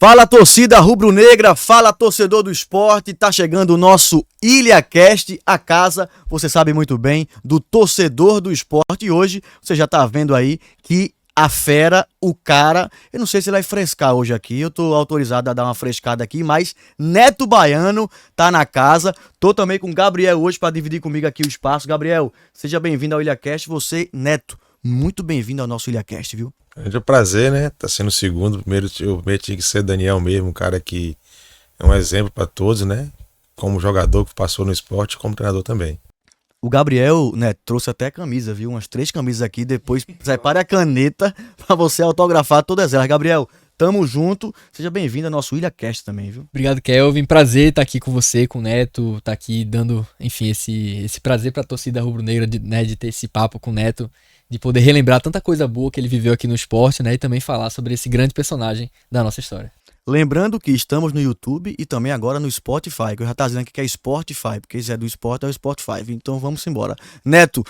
Fala, torcida rubro-negra, fala, torcedor do esporte, tá chegando o nosso IlhaCast, a casa, você sabe muito bem, do torcedor do esporte. E hoje você já tá vendo aí que a fera, o cara, eu não sei se ele vai frescar hoje aqui, eu tô autorizado a dar uma frescada aqui, mas Neto Baiano tá na casa. Tô também com o Gabriel hoje para dividir comigo aqui o espaço. Gabriel, seja bem-vindo ao IlhaCast, você, Neto, muito bem-vindo ao nosso IlhaCast, viu? É um prazer, né? Tá sendo o segundo. O primeiro tinha que ser Daniel mesmo, um cara que é um exemplo para todos, né? Como jogador que passou no esporte, como treinador também. O Gabriel, né, trouxe até camisa, viu? Umas 3 camisas aqui, depois separe a caneta pra você autografar todas elas. Gabriel, tamo junto, seja bem-vindo ao nosso IlhaCast também, viu? Obrigado, Kelvin, prazer estar aqui com você, com o Neto, estar aqui dando, enfim, esse prazer pra torcida rubro-negra, né, de ter esse papo com o Neto, de poder relembrar tanta coisa boa que ele viveu aqui no esporte, né, e também falar sobre esse grande personagem da nossa história. Lembrando que estamos no YouTube e também agora no Spotify, que eu já tá dizendo aqui que é Spotify, porque se é do esporte é o Spotify, então vamos embora. Neto,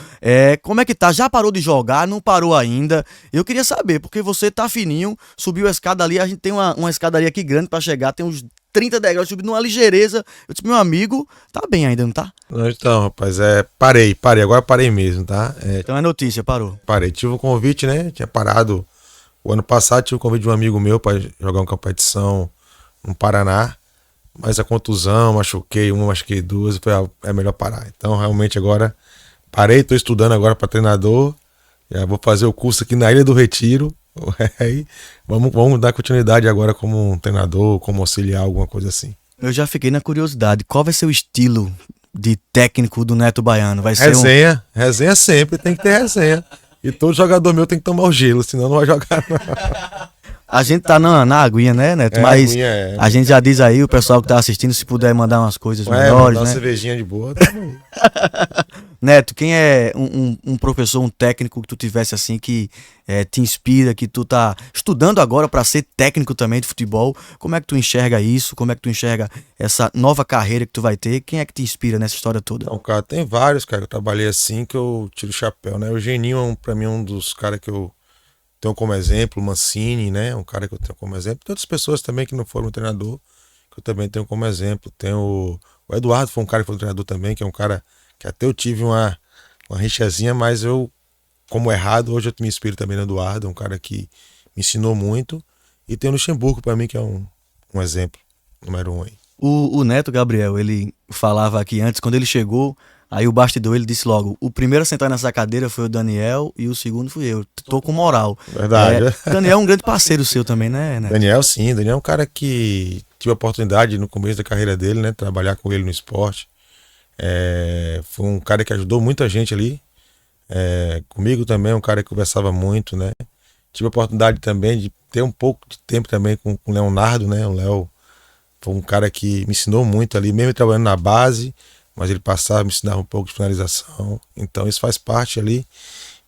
como é que tá? Já parou de jogar? Não parou ainda? Eu queria saber, porque você tá fininho, subiu a escada ali, a gente tem uma escadaria aqui grande pra chegar, tem uns 30 degraus, subindo numa ligeireza. Eu disse, meu amigo, tá bem ainda, não tá? Então, rapaz, parei, agora parei mesmo, tá? Então é notícia, parou. Parei, tive um convite, né? Tinha parado o ano passado, tive um convite de um amigo meu para jogar uma competição no Paraná, mas a contusão, machuquei 2, e foi é melhor parar. Então, realmente agora parei, tô estudando agora para treinador, já vou fazer o curso aqui na Ilha do Retiro. Aí vamos dar continuidade agora como um treinador, como auxiliar, alguma coisa assim. Eu já fiquei na curiosidade, qual vai ser o estilo de técnico do Neto Baiano? Vai ser resenha sempre, tem que ter resenha. E todo jogador meu tem que tomar o gelo, senão não vai jogar não. A gente tá na aguinha, né, Neto? Mas a gente já diz aí, o pessoal que tá assistindo, se puder mandar umas coisas melhores, mandar né? Uma cervejinha de boa, tá bom. Neto, quem é um professor, um técnico que tu tivesse assim, que te inspira, que tu tá estudando agora para ser técnico também de futebol? Como é que tu enxerga isso? Como é que tu enxerga essa nova carreira que tu vai ter? Quem é que te inspira nessa história toda? Então, cara, tem vários, cara, eu trabalhei assim que eu tiro o chapéu, né? O Geninho, pra mim, é um dos caras que eu tenho como exemplo, o Mancini, né? Um cara que eu tenho como exemplo. Tem outras pessoas também que não foram treinador, que eu também tenho como exemplo. Tem o Eduardo, foi um cara que foi treinador também, que é um cara que até eu tive uma rixazinha, mas eu, como errado, hoje eu me inspiro também no Eduardo, um cara que me ensinou muito. E tem o Luxemburgo pra mim, que é um exemplo, número 1 aí. O Neto, Gabriel, ele falava aqui antes, quando ele chegou, aí o bastidor, ele disse logo, o primeiro a sentar nessa cadeira foi o Daniel e o segundo fui eu. Tô com moral. Verdade. Daniel é um grande parceiro seu também, né, Neto? Daniel, sim. Daniel é um cara que tive a oportunidade no começo da carreira dele, né? Trabalhar com ele no esporte. Foi um cara que ajudou muita gente ali. Comigo também, um cara que conversava muito, né? Tive a oportunidade também de ter um pouco de tempo também com o Leonardo, né? O Léo foi um cara que me ensinou muito ali, mesmo trabalhando na base, mas ele passava, me ensinava um pouco de finalização. Então isso faz parte ali.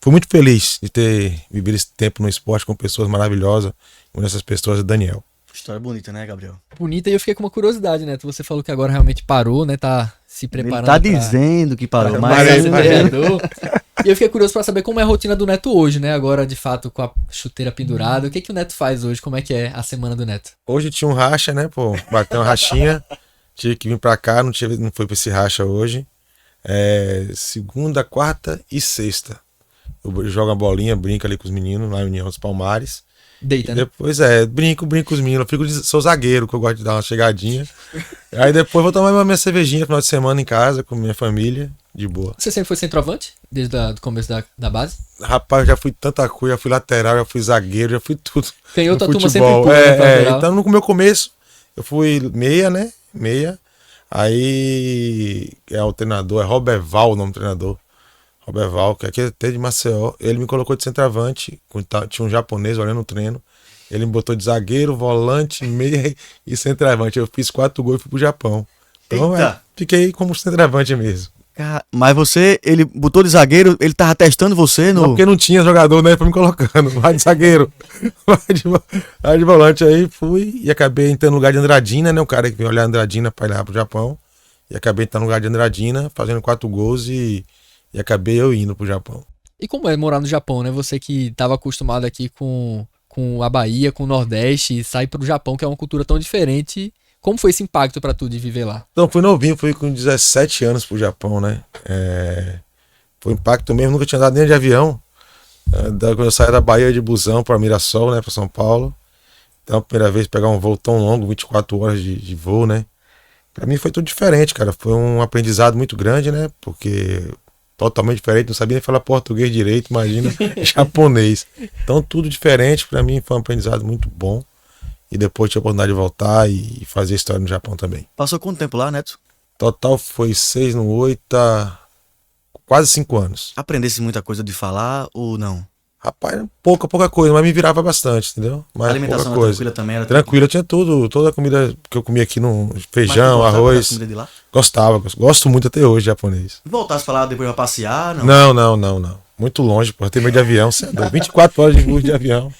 Fui muito feliz de ter vivido esse tempo no esporte com pessoas maravilhosas. Uma dessas pessoas é o Daniel. História bonita, né, Gabriel? Bonita, e eu fiquei com uma curiosidade, né? Você falou que agora realmente parou, né? Tá se preparando. Ele tá dizendo que parou, mas E eu fiquei curioso pra saber como é a rotina do Neto hoje, né? Agora, de fato, com a chuteira pendurada. O que o Neto faz hoje? Como é que é a semana do Neto? Hoje tinha um racha, né? Pô, bateu uma rachinha. Tive que vir pra cá, não foi pra esse racha hoje. Segunda, quarta e sexta. Eu jogo a bolinha, brinco ali com os meninos, lá em União dos Palmares. Deita, né? Depois brinco com os meninos. Sou zagueiro, que eu gosto de dar uma chegadinha. Aí depois vou tomar minha cervejinha no final de semana em casa, com minha família, de boa. Você sempre foi centroavante? Desde o começo da base? Rapaz, já fui tanta coisa, já fui lateral, já fui zagueiro, já fui tudo. Canhota, a turma sempre empurra, então no meu começo, eu fui meia, né? Meia. Aí o treinador, é Roberval o nome do treinador. Roberval, que aqui é até de Maceió. Ele me colocou de centroavante, tinha um japonês olhando o treino. Ele me botou de zagueiro, volante, meia e centroavante. Eu fiz 4 gols e fui pro Japão. Então fiquei como centroavante mesmo. Mas ele botou de zagueiro, ele tava testando você no... Não, porque não tinha jogador, né, pra me colocando. Vai de zagueiro, vai de volante. Aí fui e acabei entrando no lugar de Andradina, né, o cara que veio olhar Andradina pra ir lá pro Japão. E acabei entrando no lugar de Andradina, fazendo 4 gols e acabei eu indo pro Japão. E como é morar no Japão, né? Você que estava acostumado aqui com com a Bahia, com o Nordeste, e sai pro Japão, que é uma cultura tão diferente. Como foi esse impacto pra tu de viver lá? Então, fui novinho, fui com 17 anos pro Japão, né? Foi um impacto mesmo, nunca tinha andado nem de avião. Quando eu saí da Bahia de busão para Mirassol, né, para São Paulo. Então, a primeira vez pegar um voo tão longo, 24 horas de voo, né? Para mim foi tudo diferente, cara. Foi um aprendizado muito grande, né? Porque totalmente diferente, não sabia nem falar português direito, imagina japonês. Então, tudo diferente. Para mim foi um aprendizado muito bom. E depois tive a oportunidade de voltar e fazer história no Japão também. Passou quanto tempo lá, Neto? Total foi 6 no 8, quase 5 anos. Aprendesse muita coisa de falar ou não? Rapaz, pouca coisa, mas me virava bastante, entendeu? Mas A alimentação pouca era coisa. tranquila também? Era Tranquila, tinha tudo, toda a comida que eu comia aqui no feijão, Mas tu gostava da arroz. comida de lá? Gosto muito até hoje de japonês. Voltasse pra lá depois pra passear, não? Não. Muito longe, pô. Tem meio de avião, você anda 24 horas de voo de avião.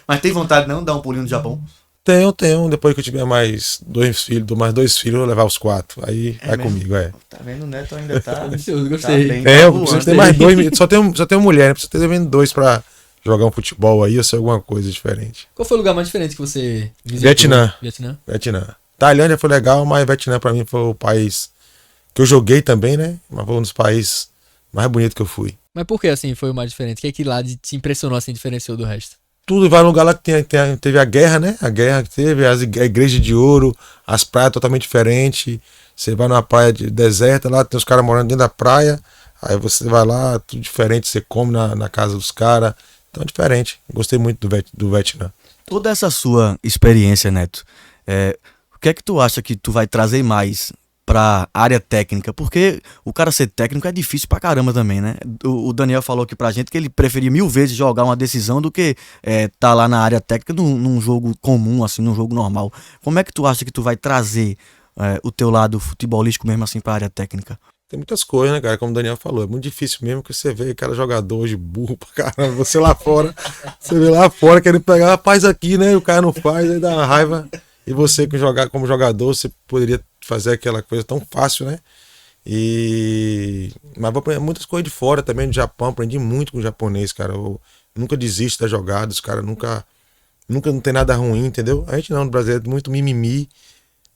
Mas tem vontade não de dar um pulinho no Japão? Tenho. Depois que eu tiver mais 2 filhos, eu vou levar os 4. Aí vai mesmo? comigo, Tá vendo, o Neto ainda tá... Gostei. Tá bem, Eu voando. preciso ter mais 2, só tenho mulher, né? Preciso ter devendo 2 pra jogar um futebol aí ou ser alguma coisa diferente. Qual foi o lugar mais diferente que você visitou? Vietnã. Tailândia foi legal, mas Vietnã pra mim foi o país que eu joguei também, né? Mas foi um dos países mais bonitos que eu fui. Mas por que assim foi o mais diferente? O que é que lá te impressionou assim, diferenciou do resto? Tudo vai num lugar lá que teve a guerra, né? A guerra que teve, a igreja de ouro, as praias totalmente diferentes. Você vai numa praia deserta, lá tem os caras morando dentro da praia. Aí você vai lá, tudo diferente, você come na casa dos caras. Então é diferente. Gostei muito do Vietnã. Toda essa sua experiência, Neto, o que é que tu acha que tu vai trazer mais pra área técnica? Porque o cara ser técnico é difícil pra caramba também, né? O Daniel falou aqui pra gente que ele preferia 1000 vezes jogar uma decisão do que tá lá na área técnica num jogo comum, assim, num jogo normal. Como é que tu acha que tu vai trazer o teu lado futebolístico mesmo assim pra área técnica? Tem muitas coisas, né, cara? Como o Daniel falou, é muito difícil mesmo que você vê aquela jogador hoje burro pra caramba. Você lá fora, você vê lá fora querendo pegar, rapaz, aqui, né? E o cara não faz, aí dá uma raiva. E você como jogador, você poderia fazer aquela coisa tão fácil, né? Mas vou aprender muitas coisas de fora também, no Japão. Aprendi muito com o japonês, cara. Eu nunca desisto das jogadas, cara. Nunca não tem nada ruim, entendeu? A gente não, no Brasil é muito mimimi.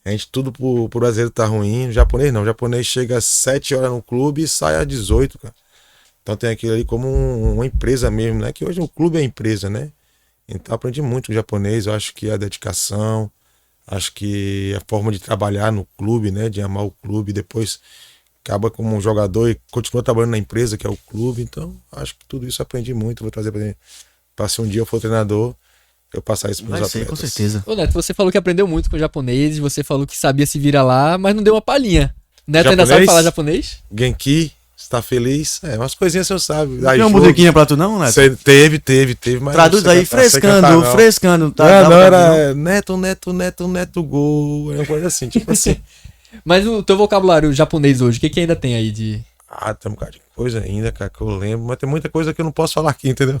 A gente tudo pro brasileiro tá ruim. O japonês não. O japonês chega às 7 horas no clube e sai às 18, cara. Então tem aquilo ali como uma empresa mesmo, né? Que hoje o clube é empresa, né? Então aprendi muito com o japonês. Eu acho que a dedicação, acho que a forma de trabalhar no clube, né? De amar o clube, depois acaba como um jogador e continua trabalhando na empresa que é o clube. Então acho que tudo isso eu aprendi muito. Vou trazer para se um dia eu for treinador, eu passar isso para os atletas. Com certeza. Ô Neto, você falou que aprendeu muito com o japonês, você falou que sabia se virar lá, mas não deu uma palhinha. Neto ainda sabe falar japonês? Genki, está feliz? Umas coisinhas você sabe. Tem uma musiquinha pra tu não, Neto? Teve, mas traduz aí, frescando. Tá, não, era neto, gol. Era uma coisa assim, tipo assim. Mas o teu vocabulário japonês hoje, o que ainda tem aí de... Tem um bocado de coisa ainda, cara, que eu lembro, mas tem muita coisa que eu não posso falar aqui, entendeu?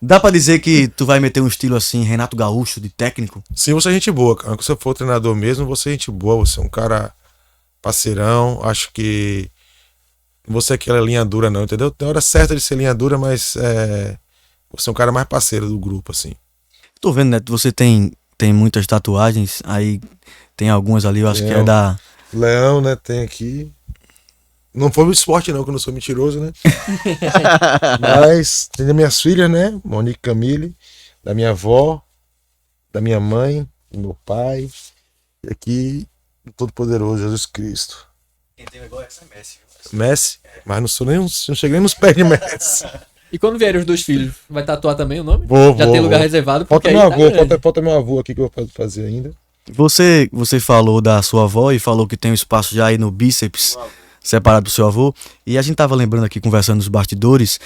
Dá pra dizer que tu vai meter um estilo assim, Renato Gaúcho, de técnico? Sim, você é gente boa, cara. Se você for treinador mesmo, você é gente boa, você é um cara parceirão. Acho que você é aquela linha dura, não, entendeu? Tem hora certa de ser linha dura, mas você é um cara mais parceiro do grupo, assim. Tô vendo, Neto, você tem muitas tatuagens, aí tem algumas ali, eu acho que é da... Leão, né, tem aqui. Não foi o esporte, não, que eu não sou mentiroso, né? Mas tem das minhas filhas, né? Monique e Camille, da minha avó, da minha mãe, do meu pai. E aqui, o Todo-Poderoso Jesus Cristo. Quem tem igual essa é Messi. Messi? Mas não cheguei nem nos pés de Messi. E quando vierem os 2 filhos, vai tatuar também o nome? Vou. Tem lugar reservado? Falta meu avô, falta meu avô aqui que eu vou fazer ainda. Você falou da sua avó e falou que tem um espaço já aí no bíceps separado do seu avô. E a gente tava lembrando aqui, conversando nos bastidores,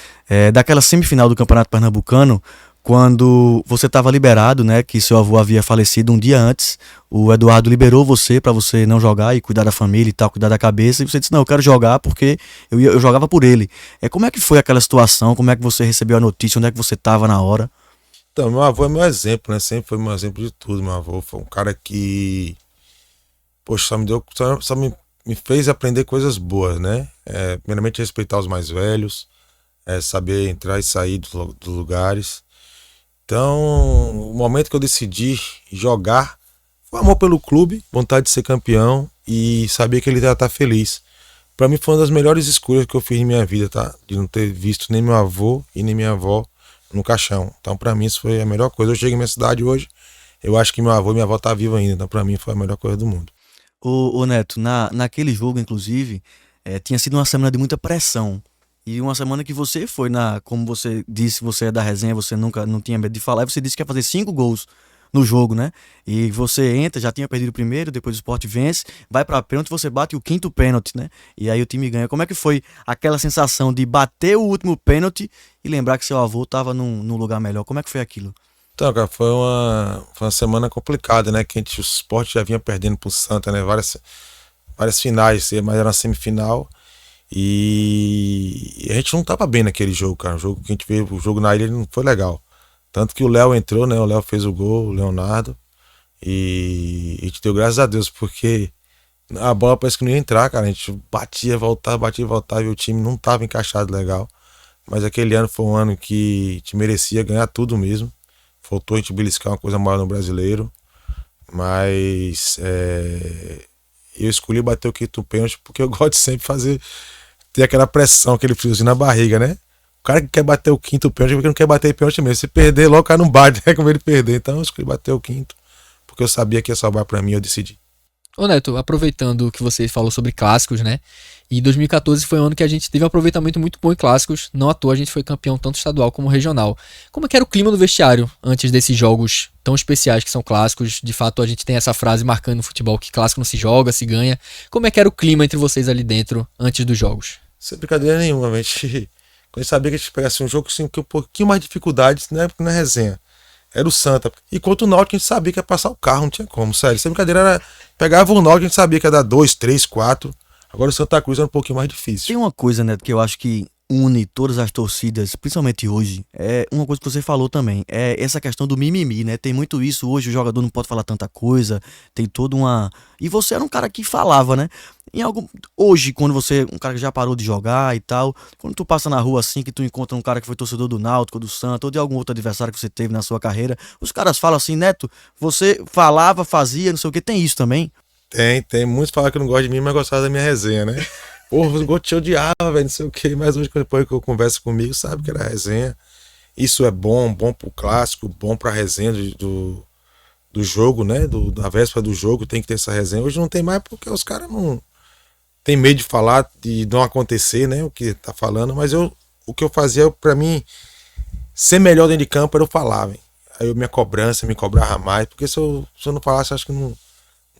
daquela semifinal do Campeonato Pernambucano, quando você estava liberado, né, que seu avô havia falecido um dia antes. O Eduardo liberou você para você não jogar e cuidar da família e tal, cuidar da cabeça. E você disse, não, eu quero jogar porque eu jogava por ele. Como é que foi aquela situação? Como é que você recebeu a notícia? Onde é que você estava na hora? Então, meu avô é meu exemplo, né? Sempre foi meu exemplo de tudo. Meu avô foi um cara que, poxa, só me fez aprender coisas boas, né? Primeiramente respeitar os mais velhos, saber entrar e sair dos lugares. Então, o momento que eu decidi jogar, foi amor pelo clube, vontade de ser campeão e saber que ele ia estar feliz. Pra mim foi uma das melhores escolhas que eu fiz em minha vida, tá? De não ter visto nem meu avô e nem minha avó no caixão. Então pra mim isso foi a melhor coisa. Eu chego em minha cidade hoje, eu acho que meu avô e minha avó tá vivos ainda. Então pra mim foi a melhor coisa do mundo. Ô Neto, naquele jogo, inclusive, tinha sido uma semana de muita pressão. E uma semana que você foi como você disse, você é da resenha, você nunca não tinha medo de falar, e você disse que ia fazer 5 gols no jogo, né? E você entra, já tinha perdido o primeiro, depois o Sport vence, vai pra pênalti, você bate o quinto pênalti, né? E aí o time ganha. Como é que foi aquela sensação de bater o último pênalti e lembrar que seu avô tava num lugar melhor? Como é que foi aquilo? Então, cara, foi uma semana complicada, né? Que o Sport já vinha perdendo pro Santa, né? Várias finais, mas era uma semifinal. E a gente não tava bem naquele jogo, cara. O jogo que a gente veio, o jogo na ilha não foi legal. Tanto que o Léo entrou, né? O Léo fez o gol, o Leonardo. E a gente deu graças a Deus, porque a bola parece que não ia entrar, cara. A gente batia, voltava e o time não tava encaixado legal. Mas aquele ano foi um ano que a gente merecia ganhar tudo mesmo. Faltou a gente beliscar uma coisa maior no brasileiro. Mas eu escolhi bater o quinto pênalti porque eu gosto de sempre ter aquela pressão, aquele friozinho na barriga, né? O cara que quer bater o quinto pênalti porque não quer bater pênalti mesmo. Se perder, logo o cara não bate, né? Como ele perder. Então eu escolhi bater o quinto porque eu sabia que ia salvar pra mim, eu decidi. Ô Neto, aproveitando que você falou sobre clássicos, né? E 2014 foi um ano que a gente teve um aproveitamento muito bom em clássicos. Não à toa a gente foi campeão tanto estadual como regional. Como é que era o clima do vestiário antes desses jogos tão especiais que são clássicos? De fato, a gente tem essa frase marcando no futebol que clássico não se joga, se ganha. Como é que era o clima entre vocês ali dentro antes dos jogos? Sem brincadeira nenhuma, quando a gente sabia que a gente pegasse um jogo assim, com um pouquinho mais de dificuldades, né? Porque na resenha era o Santa. E contra o Náutico a gente sabia que ia passar o carro, não tinha como, sério. Sem brincadeira, pegava o Náutico, a gente sabia que ia dar 2, 3, 4. Agora o Santa Cruz era um pouquinho mais difícil. Tem uma coisa, Neto, que eu acho que une todas as torcidas, principalmente hoje, é uma coisa que você falou também, é essa questão do mimimi, né? Tem muito isso hoje, o jogador não pode falar tanta coisa, tem toda uma... E você era um cara que falava, né? Hoje, quando um cara que já parou de jogar e tal, quando tu passa na rua assim, que tu encontra um cara que foi torcedor do Náutico, do Santa, ou de algum outro adversário que você teve na sua carreira, os caras falam assim, Neto, você falava, fazia, não sei o que, tem isso também? Tem. Muitos falam que não gostam de mim, mas gostavam da minha resenha, né? Porra, o te odiava, velho, não sei o que. Mas hoje, depois que eu converso comigo, sabe que era resenha. Isso é bom pro clássico, bom pra resenha do jogo, né? Da véspera do jogo, tem que ter essa resenha. Hoje não tem mais porque os caras não tem medo de falar, de não acontecer, né? O que tá falando. Mas o que eu fazia, pra mim, ser melhor dentro de campo era eu falar, velho. Aí minha cobrança me cobrava mais, porque se eu não falasse, acho que não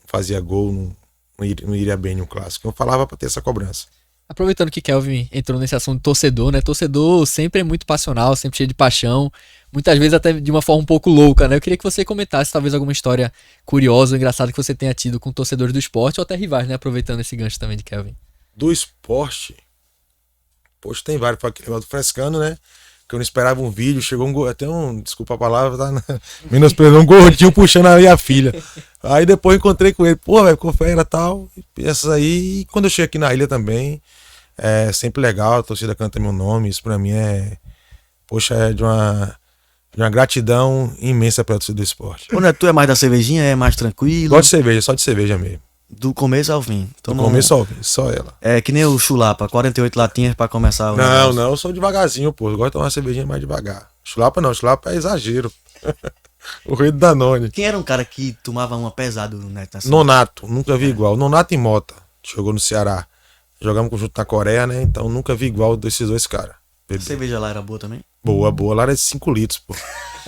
fazia gol, não iria bem no clássico. Eu falava pra ter essa cobrança. Aproveitando que Kelvin entrou nesse assunto de torcedor, né? Torcedor sempre é muito passional, sempre cheio de paixão, muitas vezes até de uma forma um pouco louca, né? Eu queria que você comentasse talvez alguma história curiosa ou engraçada que você tenha tido com torcedores do esporte ou até rivais, né? Aproveitando esse gancho também de Kelvin. Do esporte, poxa, tem vários. Foi aquele do Frescano, né? Que eu não esperava um vídeo, chegou desculpa a palavra, tá? Menosprezou um gordinho puxando ali a filha. Aí depois encontrei com ele, pô, velho, confere e tal. E essas aí, e quando eu chego aqui na ilha também, é sempre legal, a torcida canta meu nome, isso pra mim poxa, é de uma gratidão imensa pra torcida do esporte. Ô Neto, tu é mais da cervejinha, é mais tranquilo? Gosto de cerveja, só de cerveja mesmo. Do começo ao fim. Do começo ao fim, só ela. É que nem o chulapa, 48 latinhas pra começar o negócio. Não, eu sou devagarzinho, pô. Eu gosto de tomar uma cervejinha mais devagar. Chulapa não, chulapa é exagero. O rei do Danone. Quem era um cara que tomava uma pesada, Neto? Assim? Nonato, nunca vi igual. Nonato e Mota, jogou no Ceará. Jogamos junto na Coreia, né? Então nunca vi igual desses dois caras. A cerveja lá era boa também? Boa. Lá era de 5 litros, pô.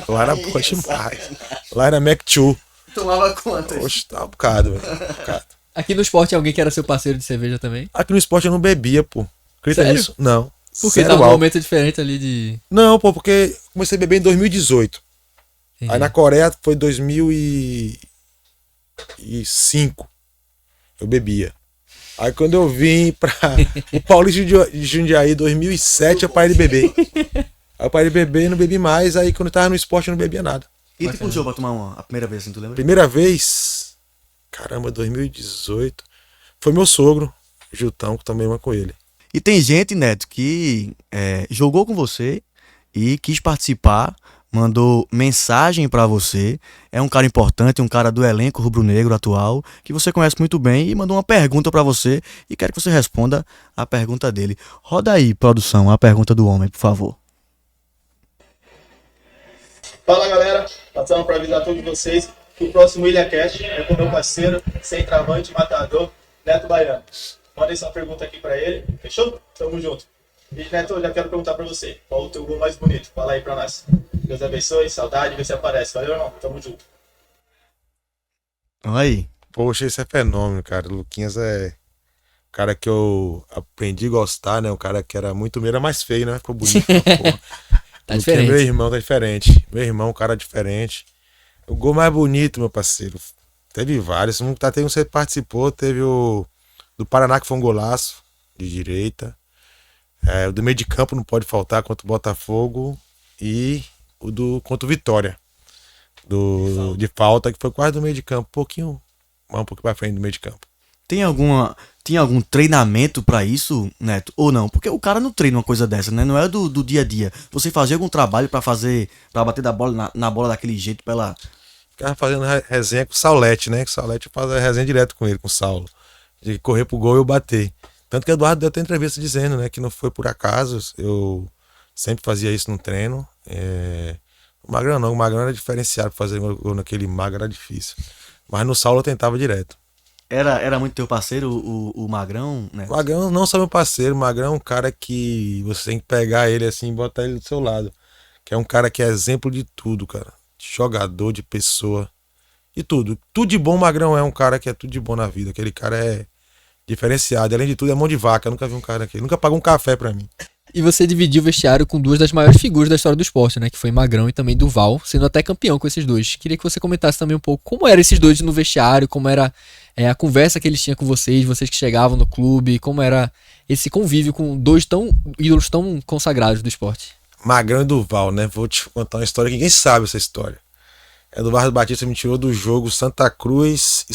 Lá era boa demais. Lá era Mac 2. Tomava quantas? Poxa, tá um bocado, velho. Aqui no esporte alguém que era seu parceiro de cerveja também? Aqui no esporte eu não bebia, pô. Acredita Sério? nisso? Não. Porque tava num momento diferente ali de... Não, pô, porque comecei a beber em 2018. Entendi. Aí na Coreia foi 2005. Eu bebia. Aí quando eu vim pra o Paulista de Jundiaí 2007, eu parei de beber. Aí eu parei de beber e não bebi mais. Aí quando eu tava no esporte eu não bebia nada. E tu puxou pra tomar a primeira vez, assim, tu lembra? Primeira vez, caramba, 2018, foi meu sogro, Giltão, que tomei uma com ele. E tem gente, Neto, que jogou com você e quis participar, mandou mensagem pra você. É um cara importante, um cara do elenco rubro-negro atual, que você conhece muito bem, e mandou uma pergunta pra você e quero que você responda a pergunta dele. Roda aí, produção, a pergunta do homem, por favor. Fala galera, passando para avisar a todos vocês que o próximo IlhaCast é com meu parceiro, centroavante, matador, Neto Baiano. Mandei sua pergunta aqui para ele, fechou? Tamo junto. E Neto, eu já quero perguntar para você, qual o teu gol mais bonito? Fala aí para nós. Deus abençoe, saudade, vê se aparece. Valeu, irmão? Tamo junto. Aí. Poxa, esse é fenômeno, cara. O Luquinhas é o cara que eu aprendi a gostar, né? O cara que era muito meio, era mais feio, né? Ficou bonito. Porra. Tá Luquinhas, diferente. meu irmão, tá diferente. Meu irmão, um cara diferente. O gol mais bonito, meu parceiro. Teve vários. Até você participou, teve o do Paraná, que foi um golaço de direita. O do meio de campo não pode faltar contra o Botafogo. E o do contra o Vitória. De falta, que foi quase do meio de campo. Um pouquinho pra frente do meio de campo. Tinha algum treinamento pra isso, Neto? Ou não? Porque o cara não treina uma coisa dessa, né? Não é do dia a dia. Você fazia algum trabalho pra bater da bola na bola daquele jeito pra ela... Ficava fazendo resenha com o Saulete, né? Que o Saulete faz a resenha direto com ele, com o Saulo. De correr pro gol e eu bater. Tanto que o Eduardo deu até entrevista dizendo, né? Que não foi por acaso. Eu sempre fazia isso no treino. O Magrão não. O Magrão era diferenciado. Fazer gol naquele Magro era difícil. Mas no Saulo eu tentava direto. Era muito teu parceiro, o Magrão, né? O Magrão não só meu parceiro. O Magrão é um cara que você tem que pegar ele assim e botar ele do seu lado. Que é um cara que é exemplo de tudo, cara. De jogador, de pessoa. De tudo. Tudo de bom, o Magrão é um cara que é tudo de bom na vida. Aquele cara é diferenciado. Além de tudo, é mão de vaca. Eu nunca vi um cara daquele. Nunca pagou um café pra mim. E você dividiu o vestiário com duas das maiores figuras da história do esporte, né? Que foi Magrão e também Duval, sendo até campeão com esses dois. Queria que você comentasse também um pouco como eram esses dois no vestiário, como era a conversa que eles tinham com vocês que chegavam no clube, como era esse convívio com dois ídolos tão consagrados do esporte. Magrão e Duval, né? Vou te contar uma história que ninguém sabe essa história. Eduardo Batista me tirou do jogo Santa Cruz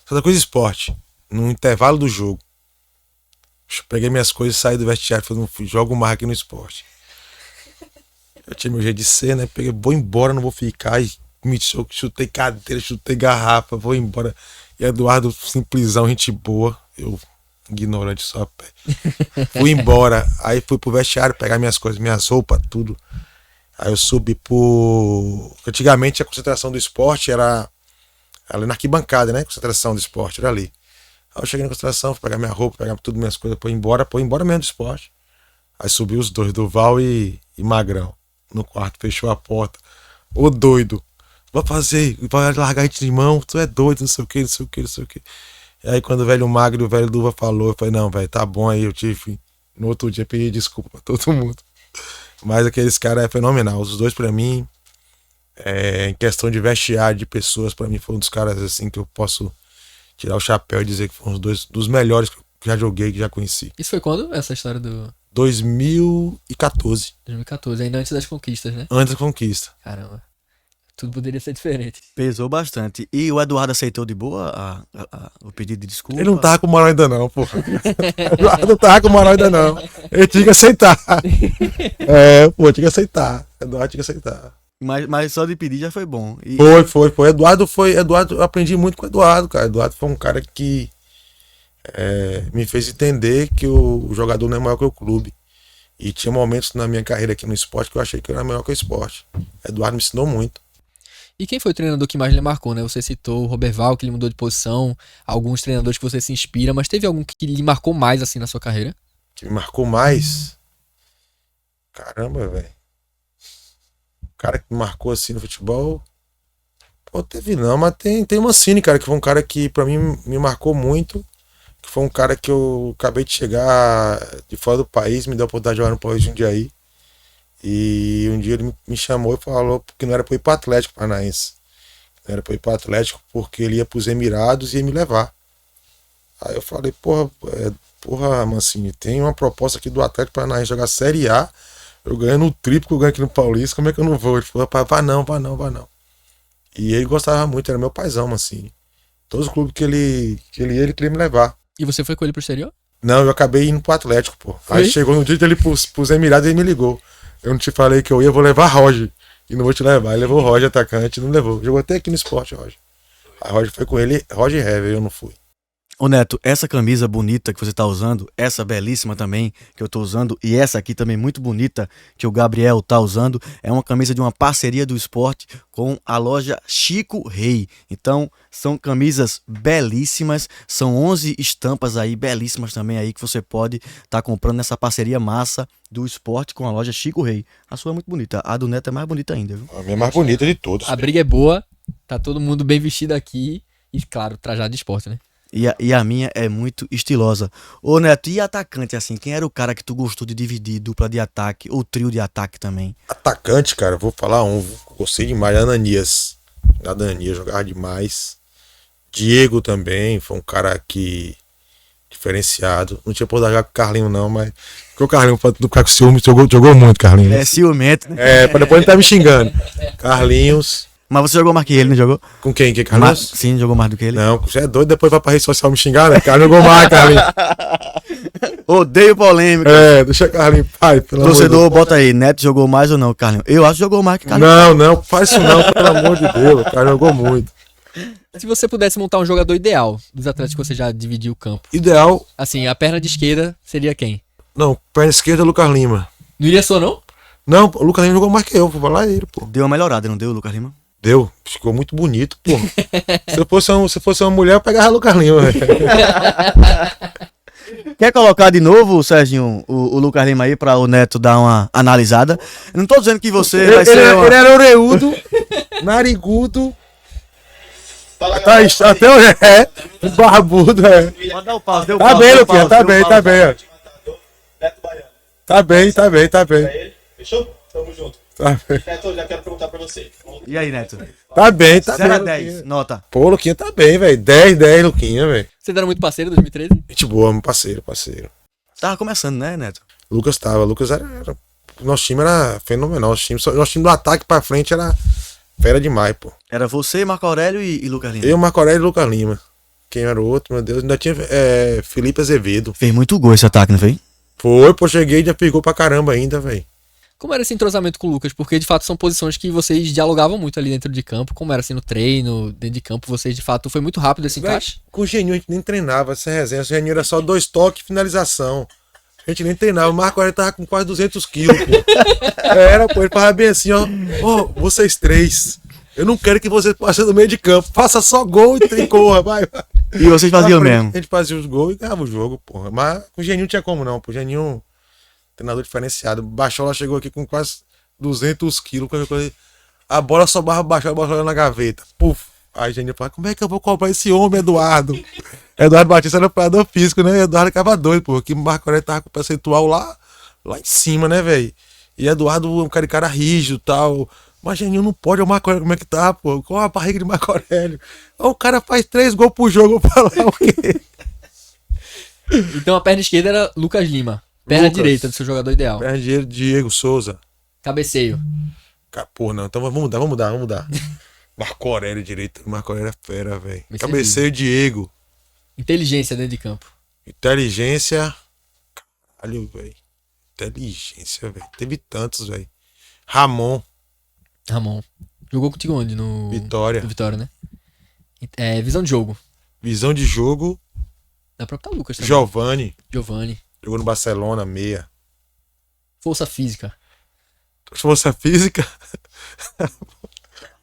Santa Cruz Esporte, no intervalo do jogo. Eu peguei minhas coisas e saí do vestiário, falei, jogo mais aqui no esporte. Eu tinha meu jeito de ser, né? Peguei, vou embora, não vou ficar. E chutei cadeira, chutei garrafa, vou embora. E Eduardo, simplesão, gente boa. Eu, ignorante só a pé. Fui embora. Aí fui pro vestiário pegar minhas coisas, minhas roupas, tudo. Aí eu subi Antigamente a concentração do esporte era ali na arquibancada, né? Concentração do esporte era ali. Aí eu cheguei na concentração, fui pegar minha roupa, pegar tudo, minhas coisas, pôr embora mesmo do esporte. Aí subiu os dois, Duval e Magrão, no quarto, fechou a porta. Ô doido, vai largar a gente de mão, tu é doido, não sei o que, não sei o que, não sei o que. E aí quando o velho Magro e o velho Duva falou, eu falei, não, velho, tá bom. Aí eu tive, no outro dia, pedi desculpa pra todo mundo. Mas aqueles caras é fenomenal, os dois pra mim, em questão de vestiário de pessoas, pra mim foi um dos caras assim que eu posso tirar o chapéu e dizer que foram os dois dos melhores que já joguei, que já conheci. Isso foi quando? Essa história do 2014. 2014, ainda antes das conquistas, né? Antes da conquista. Caramba. Tudo poderia ser diferente. Pesou bastante. E o Eduardo aceitou de boa o pedido de desculpa? Ele não tava com moral ainda não, porra. Eduardo não tava com moral ainda não. Ele tinha que aceitar. Tinha que aceitar. Eduardo tinha que aceitar. Mas só de pedir já foi bom. E... Foi. Eduardo, eu aprendi muito com o Eduardo, cara. Eduardo foi um cara que me fez entender que o jogador não é maior que o clube. E tinha momentos na minha carreira aqui no esporte que eu achei que eu era maior que o esporte. Eduardo me ensinou muito. E quem foi o treinador que mais lhe marcou, né? Você citou o Roberval, que ele mudou de posição, alguns treinadores que você se inspira, mas teve algum que lhe marcou mais, assim, na sua carreira? Que me marcou mais? Caramba, velho. O cara que me marcou, assim, no futebol... Pô, teve não, mas tem o Mancini, cara, que foi um cara que, pra mim, me marcou muito. Que foi um cara que eu acabei de chegar de fora do país, me deu a oportunidade de jogar no País de Jundiaí. E um dia ele me chamou e falou que não era pra ir pro Atlético Paranaense. Não era pra ir pro Atlético porque ele ia pros Emirados e ia me levar. Aí eu falei, porra, Mancini, tem uma proposta aqui do Atlético Paranaense jogar Série A, eu ganho no triplo que eu ganho aqui no Paulista, como é que eu não vou? Ele falou, vai não. E ele gostava muito, era meu paizão, Mancini. Todos os clubes que ele queria me levar. E você foi com ele pro exterior? Não, eu acabei indo pro Atlético, pô. Aí chegou no dia dele pros Emirados e ele me ligou. Eu não te falei que eu ia, vou levar Roger. E não vou te levar. Ele levou o Roger, atacante, não levou. Jogou até aqui no esporte, Roger. A Roger foi com ele, Roger Hever, eu não fui. Ô Neto, essa camisa bonita que você tá usando, essa belíssima também que eu tô usando, e essa aqui também muito bonita que o Gabriel tá usando, é uma camisa de uma parceria do esporte com a loja Chico Rei. Então, são camisas belíssimas, são 11 estampas aí, belíssimas também aí, que você pode estar comprando nessa parceria massa do esporte com a loja Chico Rei. A sua é muito bonita, a do Neto é mais bonita ainda, viu? A minha é mais bonita de todos. A briga é boa, tá todo mundo bem vestido aqui e, claro, trajado de esporte, né? E a minha é muito estilosa. Ô Neto, e atacante assim? Quem era o cara que tu gostou de dividir dupla de ataque ou trio de ataque também? Atacante, cara, vou falar gostei demais. Ananias. Ananias jogava demais. Diego também, foi um cara que diferenciado. Não tinha por jogar com o Carlinho, não, mas. Porque o Carlinho, pra não ficar com ciúme, jogou muito, Carlinho. É ciumento, né? É, pra depois ele tá me xingando. Carlinhos. Mas você jogou mais que ele, não jogou? Com quem? Que Carlinhos? Sim, jogou mais do que ele. Não, você é doido, depois vai pra rede social me xingar, né? Carlinhos jogou mais, Carlinhos. Odeio polêmica. É, deixa Carlinhos, pai, pelo amor de Torcedor, Deus. bota aí, Neto jogou mais ou não, Carlinhos? Eu acho que jogou mais que Carlinhos. Não, faz isso não, pelo amor de Deus. O cara jogou muito. Se você pudesse montar um jogador ideal dos atletas que você já dividiu o campo, Ideal, assim, a perna de esquerda seria quem? não, perna esquerda, Lucas Lima. Não iria só, não? Não, o Lucas Lima jogou mais que eu, vou falar ele, pô. Deu uma melhorada, não deu, Lucas Lima? Deu, ficou muito bonito, pô. Se fosse uma mulher, eu pegava Lucas Lima, velho. Quer colocar de novo, Serginho, o Lucas Lima aí pra o Neto dar uma analisada? Eu não tô dizendo que você vai ser uma... Ele era oreudo, narigudo, Fala, tá, galera. até o barbudo, é. Pode dar o pause, deu Tá pause, bem, deu Luquinha, pause, tá deu bem, pause. tá bem, ó. Matador, Neto Baiano. Tá bem. Pra ele. Fechou? Tamo junto. Tá bem, Neto, eu já quero perguntar pra você. E aí, Neto? tá bem. 0 a Luquinha. 10, nota. Pô, Luquinha tá bem, velho. 10, Luquinha, velho. Vocês eram muito parceiro em 2013? Gente boa, meu parceiro. Tava começando, né, Neto? Lucas era. Nosso time era fenomenal. Nosso time do ataque pra frente era fera demais, pô. Era você, Marco Aurélio e Lucas Lima. Eu, Marco Aurélio e Lucas Lima. Quem era o outro, meu Deus? Ainda tinha Felipe Azevedo. Fez muito gol esse ataque, não fez? Foi, pô, cheguei e já pegou pra caramba ainda, velho. Como era esse entrosamento com o Lucas? Porque de fato são posições que vocês dialogavam muito ali dentro de campo. Como era assim no treino, dentro de campo, vocês de fato foi muito rápido esse encaixe? Com o Geninho a gente nem treinava essa resenha. O Geninho era só 2 toques e finalização. A gente nem treinava. O Marco Aurélio tava com quase 200 quilos, pô. Era, pô, ele falava bem assim, ó. Ó, vocês 3. Eu não quero que vocês passem no meio de campo. Faça só gol e corra, vai. E vocês faziam mesmo? A gente fazia os gols e ganhava o jogo, porra. Mas com o Geninho não tinha como não, pô. O Geninho, treinador diferenciado. Baixola chegou aqui com quase 200 quilos, qualquer coisa. A bola só barra baixar, a bola na gaveta. Puf. Aí o Geninho fala, como é que eu vou comprar esse homem, Eduardo? Eduardo Batista era operador físico, né? Eduardo ficava doido, pô. Que o Marco Aurélio tava com o percentual lá em cima, né, velho? E Eduardo é um cara rígido e tal. Mas Geninho não pode, o Marco Aurélio, como é que tá, pô? Qual a barriga de Marco Aurélio? O cara faz 3 gols por jogo, pra falar o quê? Então a perna esquerda era Lucas Lima. Perna Lucas. direita do seu jogador ideal. Perna de Diego Souza. Cabeceio. Porra, não. Então vamos mudar. Marco Aurélio direito. Marco Aurélio é fera, velho. Vai ser Cabeceio Diego. Inteligência dentro de campo. Inteligência. Caralho, velho. Inteligência, velho. Teve tantos, velho. Ramon. Jogou contigo onde? No Vitória. No Vitória, né? Visão de jogo. Visão de jogo. Dá pra botar o Lucas também. Giovani. Giovani. Jogou no Barcelona, meia. Força física. Força física.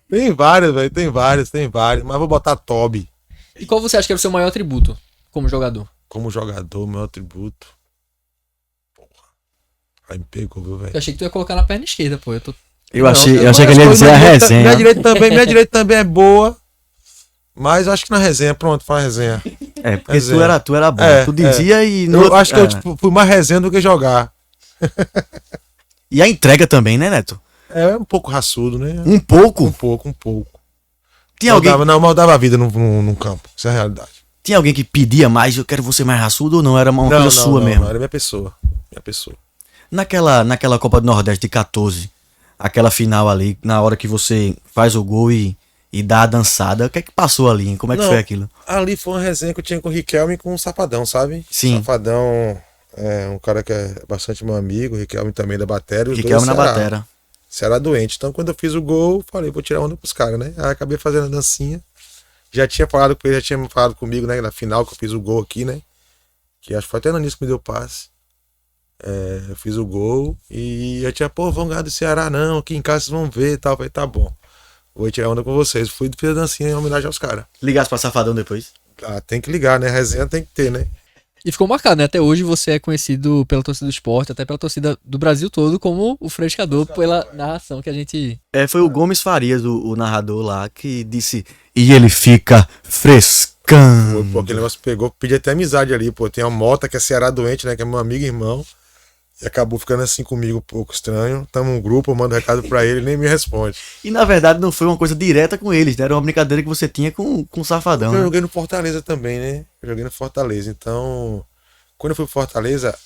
Tem vários, velho. Tem vários. Mas vou botar Toby. E qual você acha que era o seu maior atributo como jogador? Como jogador, meu atributo. Porra. Aí me pegou, viu, velho? Eu achei que tu ia colocar na perna esquerda, pô. Eu achei que ele ia dizer a resenha. Minha direita também é boa. Mas acho que na resenha, pronto, faz resenha. É, porque Resenha. tu era bom. É, Tu dizia e... no Eu outro- acho que eu tipo, fui mais resenha do que jogar. E a entrega também, né, Neto? É um pouco raçudo, né? Um pouco. Um pouco. Tinha alguém, Maldava a vida no campo. Isso é a realidade. tinha alguém que pedia mais, eu quero você mais raçudo ou não? Era uma coisa sua mesmo? Não, era minha pessoa. Naquela Copa do Nordeste de 14, aquela final ali, na hora que você faz o gol e dá a dançada, o que é que passou ali, hein? Como é que Não. foi aquilo? Ali foi uma resenha que eu tinha com o Riquelme e com o Safadão, sabe? Sim. Safadão É um cara que é bastante meu amigo, o Riquelme também da bateria. Os dois Riquelme na Ceará. batera. Ceará doente. Então quando eu fiz o gol, falei, vou tirar onda pros caras, né? Aí acabei fazendo a dancinha. Já tinha falado com ele, já tinha falado comigo, né? Na final que eu fiz o gol aqui, né? Que acho que foi até no início que me deu passe. Eu fiz o gol e eu tinha, pô, vão ganhar do Ceará não, aqui em casa vocês vão ver e tal. Eu falei, tá bom, vou tirar onda com vocês. Fui fiz a dancinha em homenagem aos caras. Ligasse pra Safadão depois. Ah, tem que ligar, né? Resenha tem que ter, né? E ficou marcado, né? Até hoje você é conhecido pela torcida do esporte, até pela torcida do Brasil todo, como o frescador pela narração que a gente. Foi o Gomes Farias, o narrador lá, que disse. E ele fica frescando. Pô, aquele negócio pegou, pedi até amizade ali, pô. Tem uma Mota que é Ceará doente, né? Que é meu amigo e irmão. E acabou ficando assim comigo, um pouco estranho. Tamo num grupo, eu mando recado pra ele, nem me responde. E na verdade não foi uma coisa direta com eles, né? Era uma brincadeira que você tinha com o Safadão. Eu Né? joguei no Fortaleza também, né? Eu joguei no Fortaleza. Então, quando eu fui pro Fortaleza,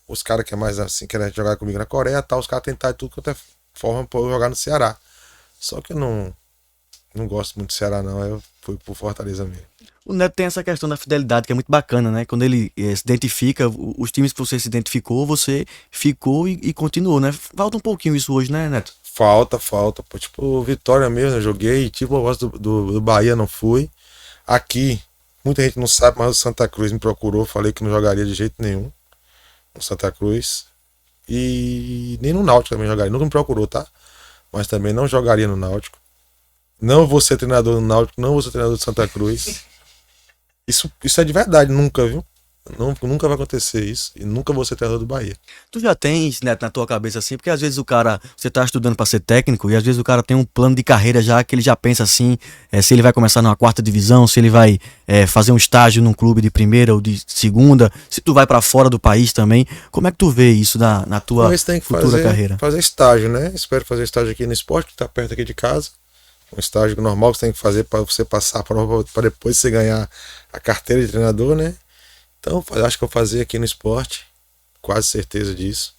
os caras que é mais assim, querem jogar comigo na Coreia, tal, os caras tentaram de tudo quanto é forma pra eu jogar no Ceará. Só que eu não gosto muito do Ceará, não. Aí eu fui pro Fortaleza mesmo. O Neto tem essa questão da fidelidade que é muito bacana, né? Quando ele se identifica, os times que você se identificou, você ficou e continuou, né? Falta um pouquinho isso hoje, né, Neto? Falta. Pô, tipo, Vitória mesmo, eu joguei. Tipo, eu gosto do Bahia, não fui. Aqui, muita gente não sabe, mas o Santa Cruz me procurou. Falei que não jogaria de jeito nenhum no Santa Cruz. E nem no Náutico também jogaria. Nunca me procurou, tá? Mas também não jogaria no Náutico. Não vou ser treinador no Náutico, não vou ser treinador do Santa Cruz. Isso é de verdade, nunca, viu? Nunca vai acontecer isso. E nunca vou ser treinador do Bahia. Tu já tens, Neto, na tua cabeça assim, porque às vezes você tá estudando pra ser técnico e às vezes o cara tem um plano de carreira já que ele já pensa assim, se ele vai começar numa quarta divisão, se ele vai fazer um estágio num clube de primeira ou de segunda, se tu vai pra fora do país também. Como é que tu vê isso na tua Mas tem que futura carreira? fazer estágio, né? Espero fazer estágio aqui no esporte, que tá perto aqui de casa. Um estágio normal que você tem que fazer para você passar a prova para depois você ganhar a carteira de treinador, né? Então, acho que eu vou fazer aqui no esporte, quase certeza disso.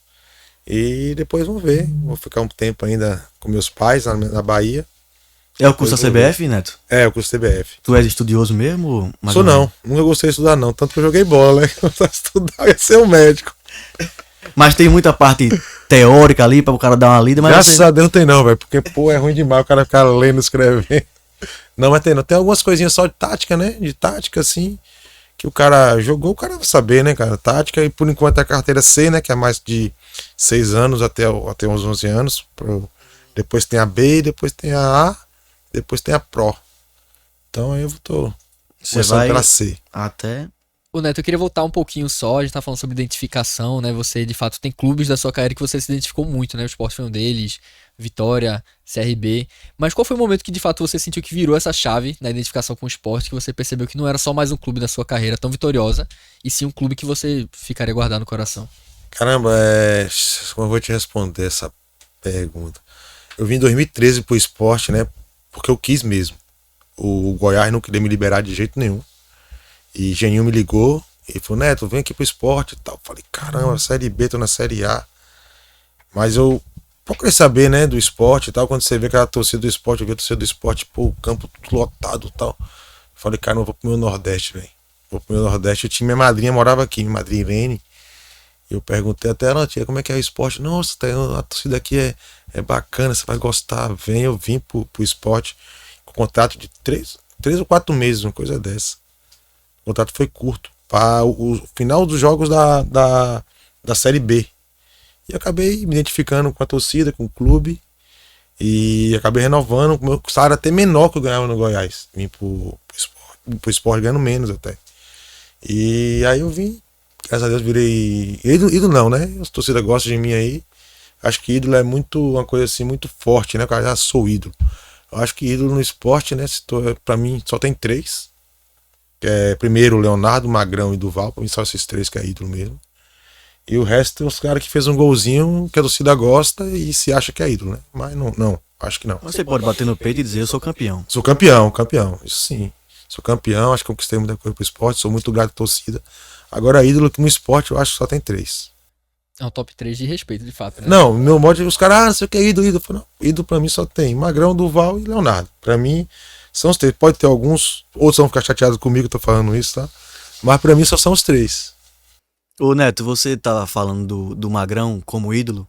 E depois vamos ver. Vou ficar um tempo ainda com meus pais na Bahia. É o curso da CBF, Neto? É, o curso CBF. Tu és estudioso mesmo? Sou não, nunca gostei de estudar não. Tanto que eu joguei bola, né? Eu estudar ia ser um médico. Mas tem muita parte teórica ali para o cara dar uma lida, mas Graças a Deus não tem não, velho. Porque, pô, é ruim demais o cara ficar lendo, escrevendo. Não, mas tem não. Tem algumas coisinhas só de tática, né? De tática, assim, que o cara jogou, o cara vai saber, né, cara? Tática, e por enquanto é a carteira C, né? Que é mais de 6 anos até uns 11 anos. Depois tem a B, depois tem a A, depois tem a Pro. Então aí eu tô começando pela C. Até... Ô Neto, eu queria voltar um pouquinho só, a gente tá falando sobre identificação, né? Você, de fato, tem clubes da sua carreira que você se identificou muito, né? O Sport foi um deles, Vitória, CRB. Mas qual foi o momento que, de fato, você sentiu que virou essa chave na identificação com o esporte, que você percebeu que não era só mais um clube da sua carreira tão vitoriosa, e sim um clube que você ficaria guardado no coração? Caramba, como eu vou te responder essa pergunta? Eu vim em 2013 pro esporte, né? Porque eu quis mesmo. O Goiás não queria me liberar de jeito nenhum. E Geninho me ligou e falou, Neto, vem aqui pro esporte e tal. Falei, caramba, Série B, tô na Série A. Mas eu procurei saber, né, do esporte e tal. Quando você vê aquela torcida do esporte, eu vi a torcida do esporte, pô, o campo tudo lotado e tal. Falei, cara, eu vou pro meu Nordeste, velho. Vou pro meu Nordeste. Eu tinha minha madrinha, morava aqui, minha madrinha Irene. Eu perguntei até ela, tia, como é que é o esporte? Nossa, a torcida aqui é bacana, você vai gostar. Vem, eu vim pro esporte com contrato de 3 ou 4 meses, uma coisa dessa. O contrato foi curto, para o final dos jogos da Série B. E eu acabei me identificando com a torcida, com o clube. E acabei renovando, com o meu salário até menor que eu ganhava no Goiás. Vim pro esporte ganhando menos até. E aí eu vim, graças a Deus virei ídolo não, né? As torcidas gostam de mim aí. Acho que ídolo é uma coisa assim muito forte, né? Eu já sou ídolo. Eu acho que ídolo no esporte, né? Pra mim só tem 3. Que é primeiro Leonardo, Magrão e Duval, pra mim só esses 3 que é ídolo mesmo. E o resto tem os caras que fez um golzinho que a torcida gosta e se acha que é ídolo, né? Mas não, acho que não. Você pode bater no peito e dizer, eu sou campeão. Sou campeão, isso sim. Sou campeão, acho que conquistei muita coisa pro esporte, sou muito grato à torcida. Agora ídolo que no esporte eu acho que só tem 3. É um top 3 de respeito, de fato, né? Não, meu modo, os caras, não sei o que é ídolo. Eu falo, não, ídolo pra mim só tem Magrão, Duval e Leonardo. Pra mim são os 3. Pode ter alguns, outros vão ficar chateados comigo, tô falando isso, tá? Mas pra mim só são os 3. Ô Neto, você tava falando do Magrão como ídolo,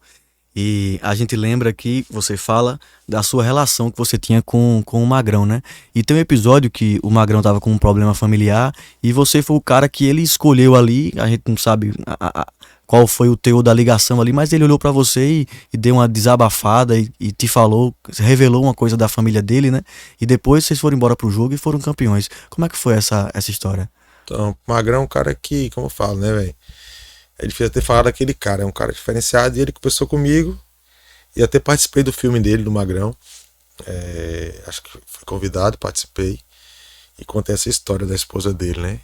e a gente lembra que você fala da sua relação que você tinha com o Magrão, né? E tem um episódio que o Magrão tava com um problema familiar e você foi o cara que ele escolheu ali, a gente não sabe qual foi o teor da ligação ali, mas ele olhou pra você e deu uma desabafada e te falou, revelou uma coisa da família dele, né? E depois vocês foram embora pro jogo e foram campeões. Como é que foi essa história? Então, o Magrão é um cara que, como eu falo, né, velho? É difícil ter falado daquele cara, é um cara diferenciado e ele conversou comigo e até participei do filme dele, do Magrão. Acho que fui convidado, participei e contei essa história da esposa dele, né?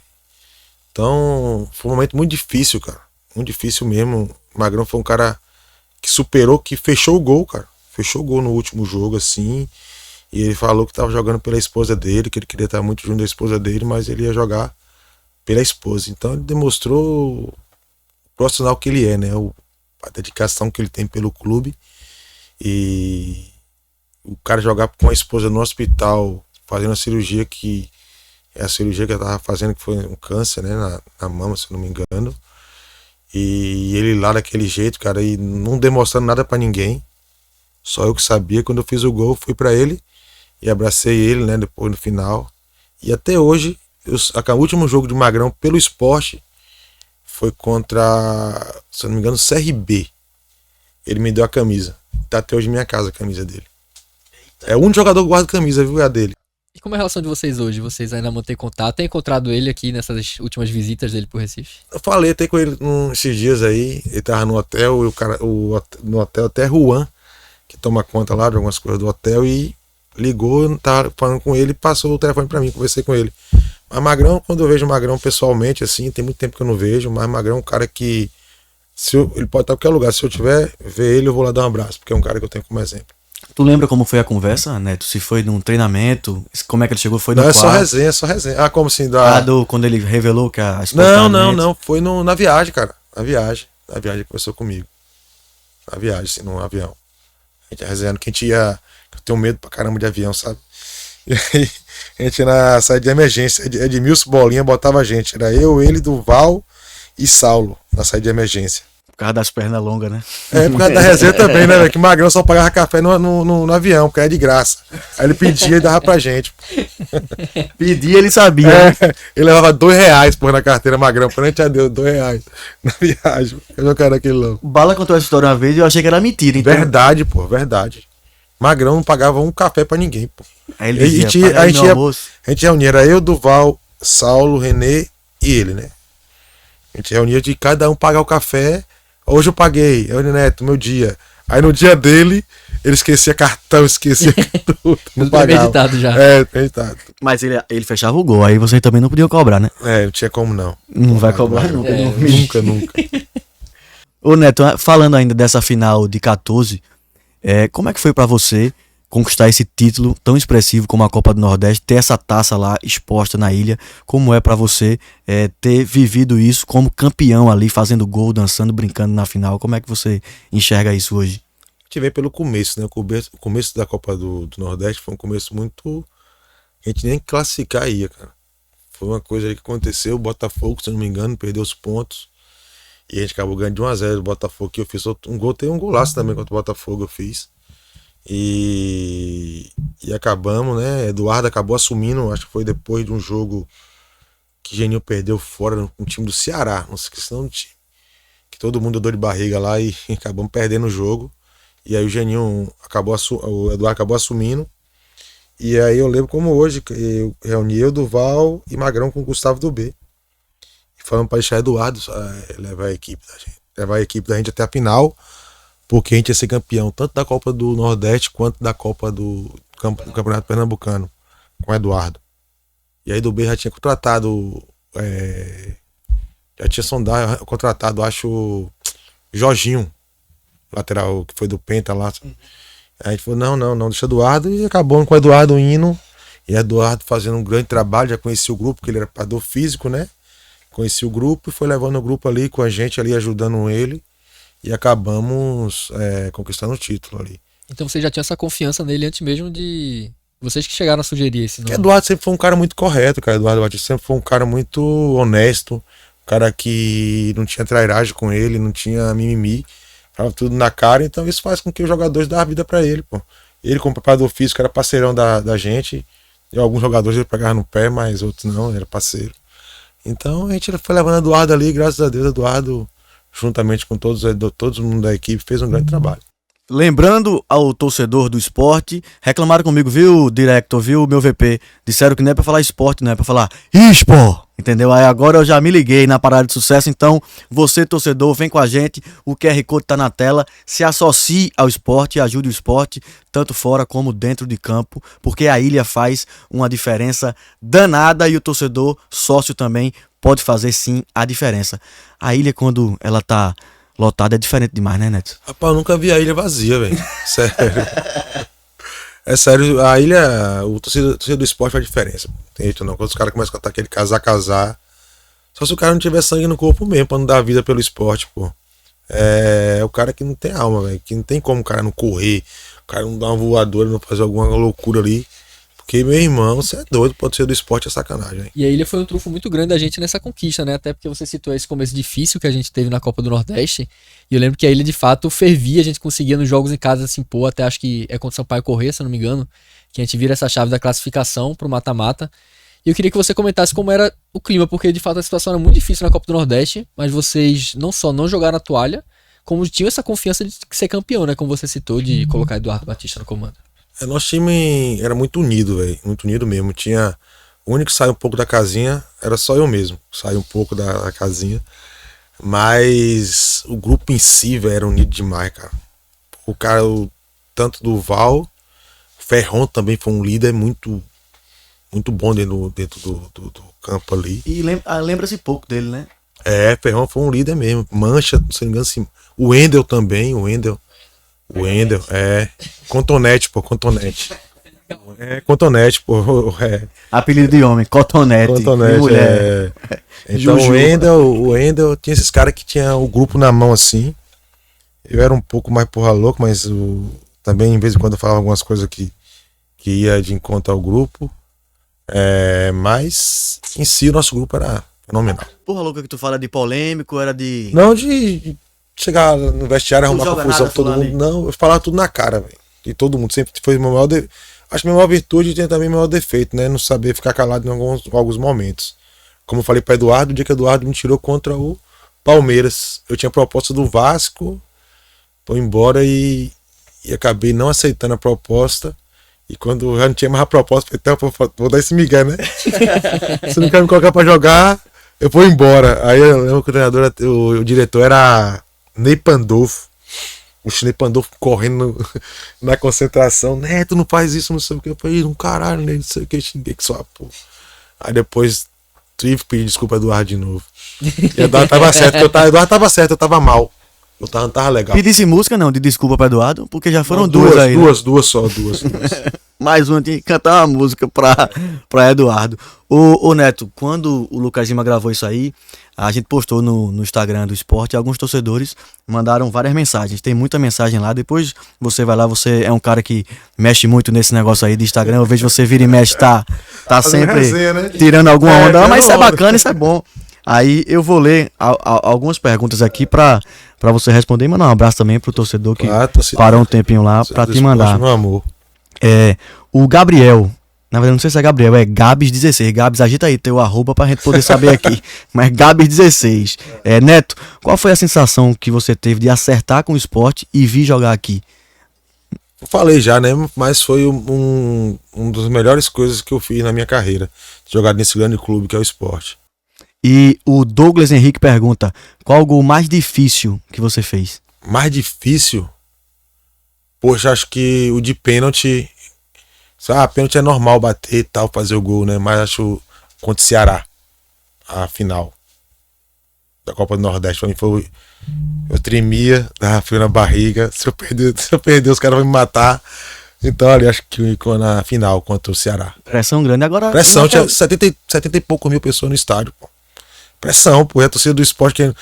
Então, foi um momento muito difícil, cara. Muito difícil mesmo. O Magrão foi um cara que superou, que fechou o gol, cara. Fechou o gol no último jogo, assim. E ele falou que estava jogando pela esposa dele, que ele queria estar muito junto da esposa dele, mas ele ia jogar pela esposa. Então ele demonstrou profissional que ele é, né? A dedicação que ele tem pelo clube. E o cara jogar com a esposa no hospital, fazendo a cirurgia que é a cirurgia que eu tava fazendo, que foi um câncer, né? Na mama, se eu não me engano. E ele lá daquele jeito, cara, e não demonstrando nada pra ninguém. Só eu que sabia. Quando eu fiz o gol, fui pra ele e abracei ele, né? Depois no final. E até hoje, o último jogo de Magrão pelo esporte foi contra, se eu não me engano, CRB. Ele me deu a camisa. Tá até hoje em minha casa a camisa dele. É o único jogador que guarda camisa, viu? É a dele. E como é a relação de vocês hoje? Vocês ainda mantêm contato? Tem encontrado ele aqui nessas últimas visitas dele pro Recife? Eu falei até com ele esses dias aí. Ele tava no hotel, no hotel até Juan, que toma conta lá de algumas coisas do hotel, e ligou, tava falando com ele, passou o telefone pra mim, conversei com ele. Mas Magrão, quando eu vejo o Magrão pessoalmente, assim, tem muito tempo que eu não vejo, mas Magrão é um cara que, ele pode estar em qualquer lugar, se eu tiver, ver ele, eu vou lá dar um abraço, porque é um cara que eu tenho como exemplo. Tu lembra como foi a conversa, Neto? Se foi num treinamento? Como é que ele chegou? Foi no Não, é quarto? é só resenha. Ah, como assim? Quando ele revelou que a esposa Não. Foi na viagem, cara. Na viagem que conversou comigo. Na viagem, assim, num avião. A gente resenhando que a gente ia. Eu tenho medo pra caramba de avião, sabe? E aí, a gente ia na saída de emergência. Edmilson Bolinha botava a gente. Era eu, ele, Duval e Saulo na saída de emergência. Por causa das pernas longas, né? Por causa da resenha também, né, velho? Que Magrão só pagava café no avião, porque era de graça. Aí ele pedia e dava pra gente. Pedia, ele sabia. Ele levava R$2 por na carteira, Magrão. Por gente já deu R$2 na viagem. Eu cara aquele louco. Bala contou essa história uma vez e eu achei que era mentira. Então... Verdade, pô, verdade. Magrão não pagava um café pra ninguém, pô. Aí ele dizia, a gente reunia, era eu, Duval, Saulo, Renê e ele, né? A gente reunia de cada um pagar o café. Hoje eu paguei, eu, Neto, meu dia. Aí no dia dele, ele esquecia cartão, esquecia tudo. Não pagava. Premeditado já. Premeditado. Mas ele fechava o gol, aí vocês também não podiam cobrar, né? Não tinha como não. Não vai cobrar nunca. Nunca. Ô Neto, falando ainda dessa final de 14, como é que foi pra você conquistar esse título tão expressivo como a Copa do Nordeste, ter essa taça lá exposta na ilha? Como é pra você ter vivido isso como campeão ali, fazendo gol, dançando, brincando na final? Como é que você enxerga isso hoje? A gente vem pelo começo, né? O começo da Copa do Nordeste foi um começo muito... A gente nem classificar ia, cara. Foi uma coisa aí que aconteceu, o Botafogo, se eu não me engano, perdeu os pontos. E a gente acabou ganhando de 1-0 do Botafogo, que eu fiz um gol, tem um golaço também contra o Botafogo, eu fiz. E acabamos, né? Eduardo acabou assumindo, acho que foi depois de um jogo que Geninho perdeu fora no time do Ceará, não sei se não do time. Que todo mundo deu dor de barriga lá e acabamos perdendo o jogo. E aí o Geninho o Eduardo acabou assumindo. E aí eu lembro como hoje, eu reuni o Duval e Magrão com o Gustavo do B. E falando para deixar Eduardo levar a equipe da gente até a final. Porque a gente ia ser campeão tanto da Copa do Nordeste quanto da Copa do Campeonato Pernambucano com o Eduardo. E aí do B já tinha contratado, contratado, acho, Jorginho, lateral que foi do Penta lá. Aí a gente falou, não, deixa o Eduardo, e acabou com o Eduardo indo. E Eduardo fazendo um grande trabalho, já conhecia o grupo, porque ele era preparador físico, né? Conhecia o grupo e foi levando o grupo ali com a gente ali, ajudando ele. E acabamos conquistando o título ali. Então você já tinha essa confiança nele antes mesmo de... Vocês que chegaram a sugerir esse nome. Eduardo sempre foi um cara muito correto, cara. Eduardo Batista sempre foi um cara muito honesto, cara que não tinha trairagem com ele, não tinha mimimi, falava tudo na cara, então isso faz com que os jogadores dêem a vida pra ele, pô. Ele, como preparador físico, era parceirão da gente, e alguns jogadores ele pegava no pé, mas outros não, ele era parceiro. Então a gente foi levando o Eduardo ali, graças a Deus, Eduardo, juntamente com todo mundo da equipe, fez um grande trabalho. Lembrando ao torcedor do esporte, reclamaram comigo, viu, Director, viu, meu VP, disseram que não é pra falar esporte, não é pra falar Ispor, entendeu? Aí agora eu já me liguei na parada de sucesso, então você, torcedor, vem com a gente, o QR Code tá na tela, se associe ao esporte, ajude o esporte, tanto fora como dentro de campo, porque a ilha faz uma diferença danada e o torcedor sócio também pode fazer sim a diferença. A ilha, quando ela tá lotada, é diferente demais, né, Neto? Rapaz, eu nunca vi a ilha vazia, velho. Sério. É sério, a ilha, o torcedor do esporte faz diferença. Não tem jeito não. Quando os caras começam a cantar aquele casar. Só se o cara não tiver sangue no corpo mesmo, pra não dar vida pelo esporte, pô. É o cara que não tem alma, velho. Que não tem como o cara não correr, o cara não dar uma voadora, não fazer alguma loucura ali. Porque, meu irmão, você é doido, pode ser do esporte, é sacanagem, hein? E a ilha foi um trunfo muito grande da gente nessa conquista, né? Até porque você citou esse começo difícil que a gente teve na Copa do Nordeste. E eu lembro que a ilha de fato fervia, a gente conseguia nos jogos em casa se impor, até acho que é contra o Sampaio Corrêa, se eu não me engano, que a gente vira essa chave da classificação pro mata-mata. E eu queria que você comentasse como era o clima, porque de fato a situação era muito difícil na Copa do Nordeste, mas vocês não só não jogaram a toalha, como tinham essa confiança de ser campeão, né? Como você citou, de colocar Eduardo Batista no comando. Nosso time era muito unido, velho. Muito unido mesmo. Tinha. O único que saiu um pouco da casinha era só eu mesmo. Saí um pouco da casinha. Mas o grupo em si, velho, era unido demais, cara. O cara, tanto do Val, o Ferron também foi um líder muito bom dentro do campo ali. E lembra-se pouco dele, né? Ferron foi um líder mesmo. Mancha, se não me engano, assim. O Wendel também, o Wendel, Contonete, pô, Contonete. Contonete, pô, Apelido de homem, Cotonete, de mulher. Então o Wendel tinha esses caras que tinham o grupo na mão assim. Eu era um pouco mais porra louco, mas também em vez em quando eu falava algumas coisas que ia de encontro ao grupo. Mas em si o nosso grupo era fenomenal. Porra louca que tu fala de polêmico, era de... Não de chegar no vestiário, arrumar confusão com todo mundo. Não, eu falava tudo na cara, velho. De todo mundo. Sempre foi o meu maior... Acho que a minha maior virtude tem também o meu maior defeito, né? Não saber ficar calado em alguns momentos. Como eu falei para Eduardo, o dia que Eduardo me tirou contra o Palmeiras. Eu tinha proposta do Vasco, foi embora e acabei não aceitando a proposta. E quando eu já não tinha mais a proposta, falei, então, vou dar esse migué, né? Se não quer me colocar para jogar, eu vou embora. Aí eu lembro que o treinador, o diretor era Ney Pandolfo. O Ney Pandolfo correndo na concentração. Neto, não faz isso, não sei o que. Eu falei, caralho, Ney, não sei o que. Xinguei que só, pô. Aí depois tive que pedir desculpa a Eduardo de novo. E Eduardo tava certo, Eduardo tava certo, eu tava mal. Eu não tava legal. Pedisse música não, de desculpa pra Eduardo, porque já foram não, duas aí. Duas só. Mais uma, tinha que cantar uma música pra Eduardo. Ô Neto, quando o Lucas Lima gravou isso aí, a gente postou no Instagram do esporte, e alguns torcedores mandaram várias mensagens. Tem muita mensagem lá, depois você vai lá, você é um cara que mexe muito nesse negócio aí de Instagram, eu vejo você vira e mexe, tá sempre resenha, né? tirando alguma onda, mas isso é bacana, isso é bom. Aí eu vou ler algumas perguntas aqui pra você responder e mandar um abraço também pro torcedor que parou um tempinho lá pra te mandar. Meu amor. O Gabriel, na verdade não sei se é Gabriel, é Gabs16. Gabs, agita aí teu arroba pra gente poder saber aqui. Mas Gabs16. Neto, qual foi a sensação que você teve de acertar com o esporte e vir jogar aqui? Eu falei já, né? Mas foi um das melhores coisas que eu fiz na minha carreira. Jogar nesse grande clube que é o esporte. E o Douglas Henrique pergunta, qual o gol mais difícil que você fez? Mais difícil? Poxa, acho que o de pênalti. Pênalti é normal bater e tal, fazer o gol, né? Mas acho contra o Ceará, a final da Copa do Nordeste, pra mim foi. Eu tremia, dava frio na barriga. Se eu perder, os caras vão me matar. Então, ali, acho que na final contra o Ceará. Pressão grande agora. Pressão, tinha 70 e pouco mil pessoas no estádio, pô. Pressão, pô, a torcida do esporte que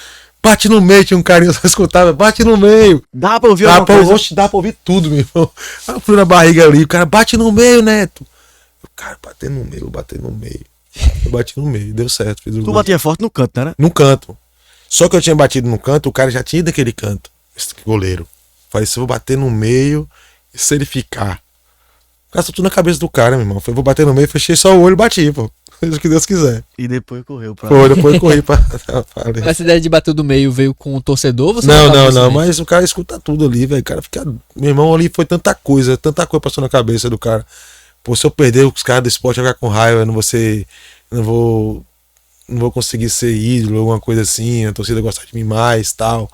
bate no meio, tinha um carinho, eu escutava, bate no meio. Dá pra ouvir alguma coisa? Dá pra ouvir tudo, meu irmão. Eu fui na barriga ali, o cara bate no meio, Neto. O cara bater no meio. Eu bati no meio, deu certo. Fiz o Tu gol. batia forte no canto, né? No canto. Só que eu tinha batido no canto, o cara já tinha ido daquele canto, esse goleiro. Falei, se eu vou bater no meio, e se ele ficar? Gastou tudo na cabeça do cara, meu irmão. Falei, vou bater no meio, fechei só o olho e bati, pô. Seja o que Deus quiser. E depois correu pra... Foi, depois eu corri pra... Essa ideia de bater do meio veio com o torcedor? Ou você Não, tava não, pensando não, nisso? mas o cara escuta tudo ali, velho. O cara fica. Meu irmão, ali foi tanta coisa passou na cabeça do cara. Pô, se eu perder os caras do esporte jogar com raiva, eu não vou ser. Não vou conseguir ser ídolo, alguma coisa assim, a torcida gostar de mim mais tal.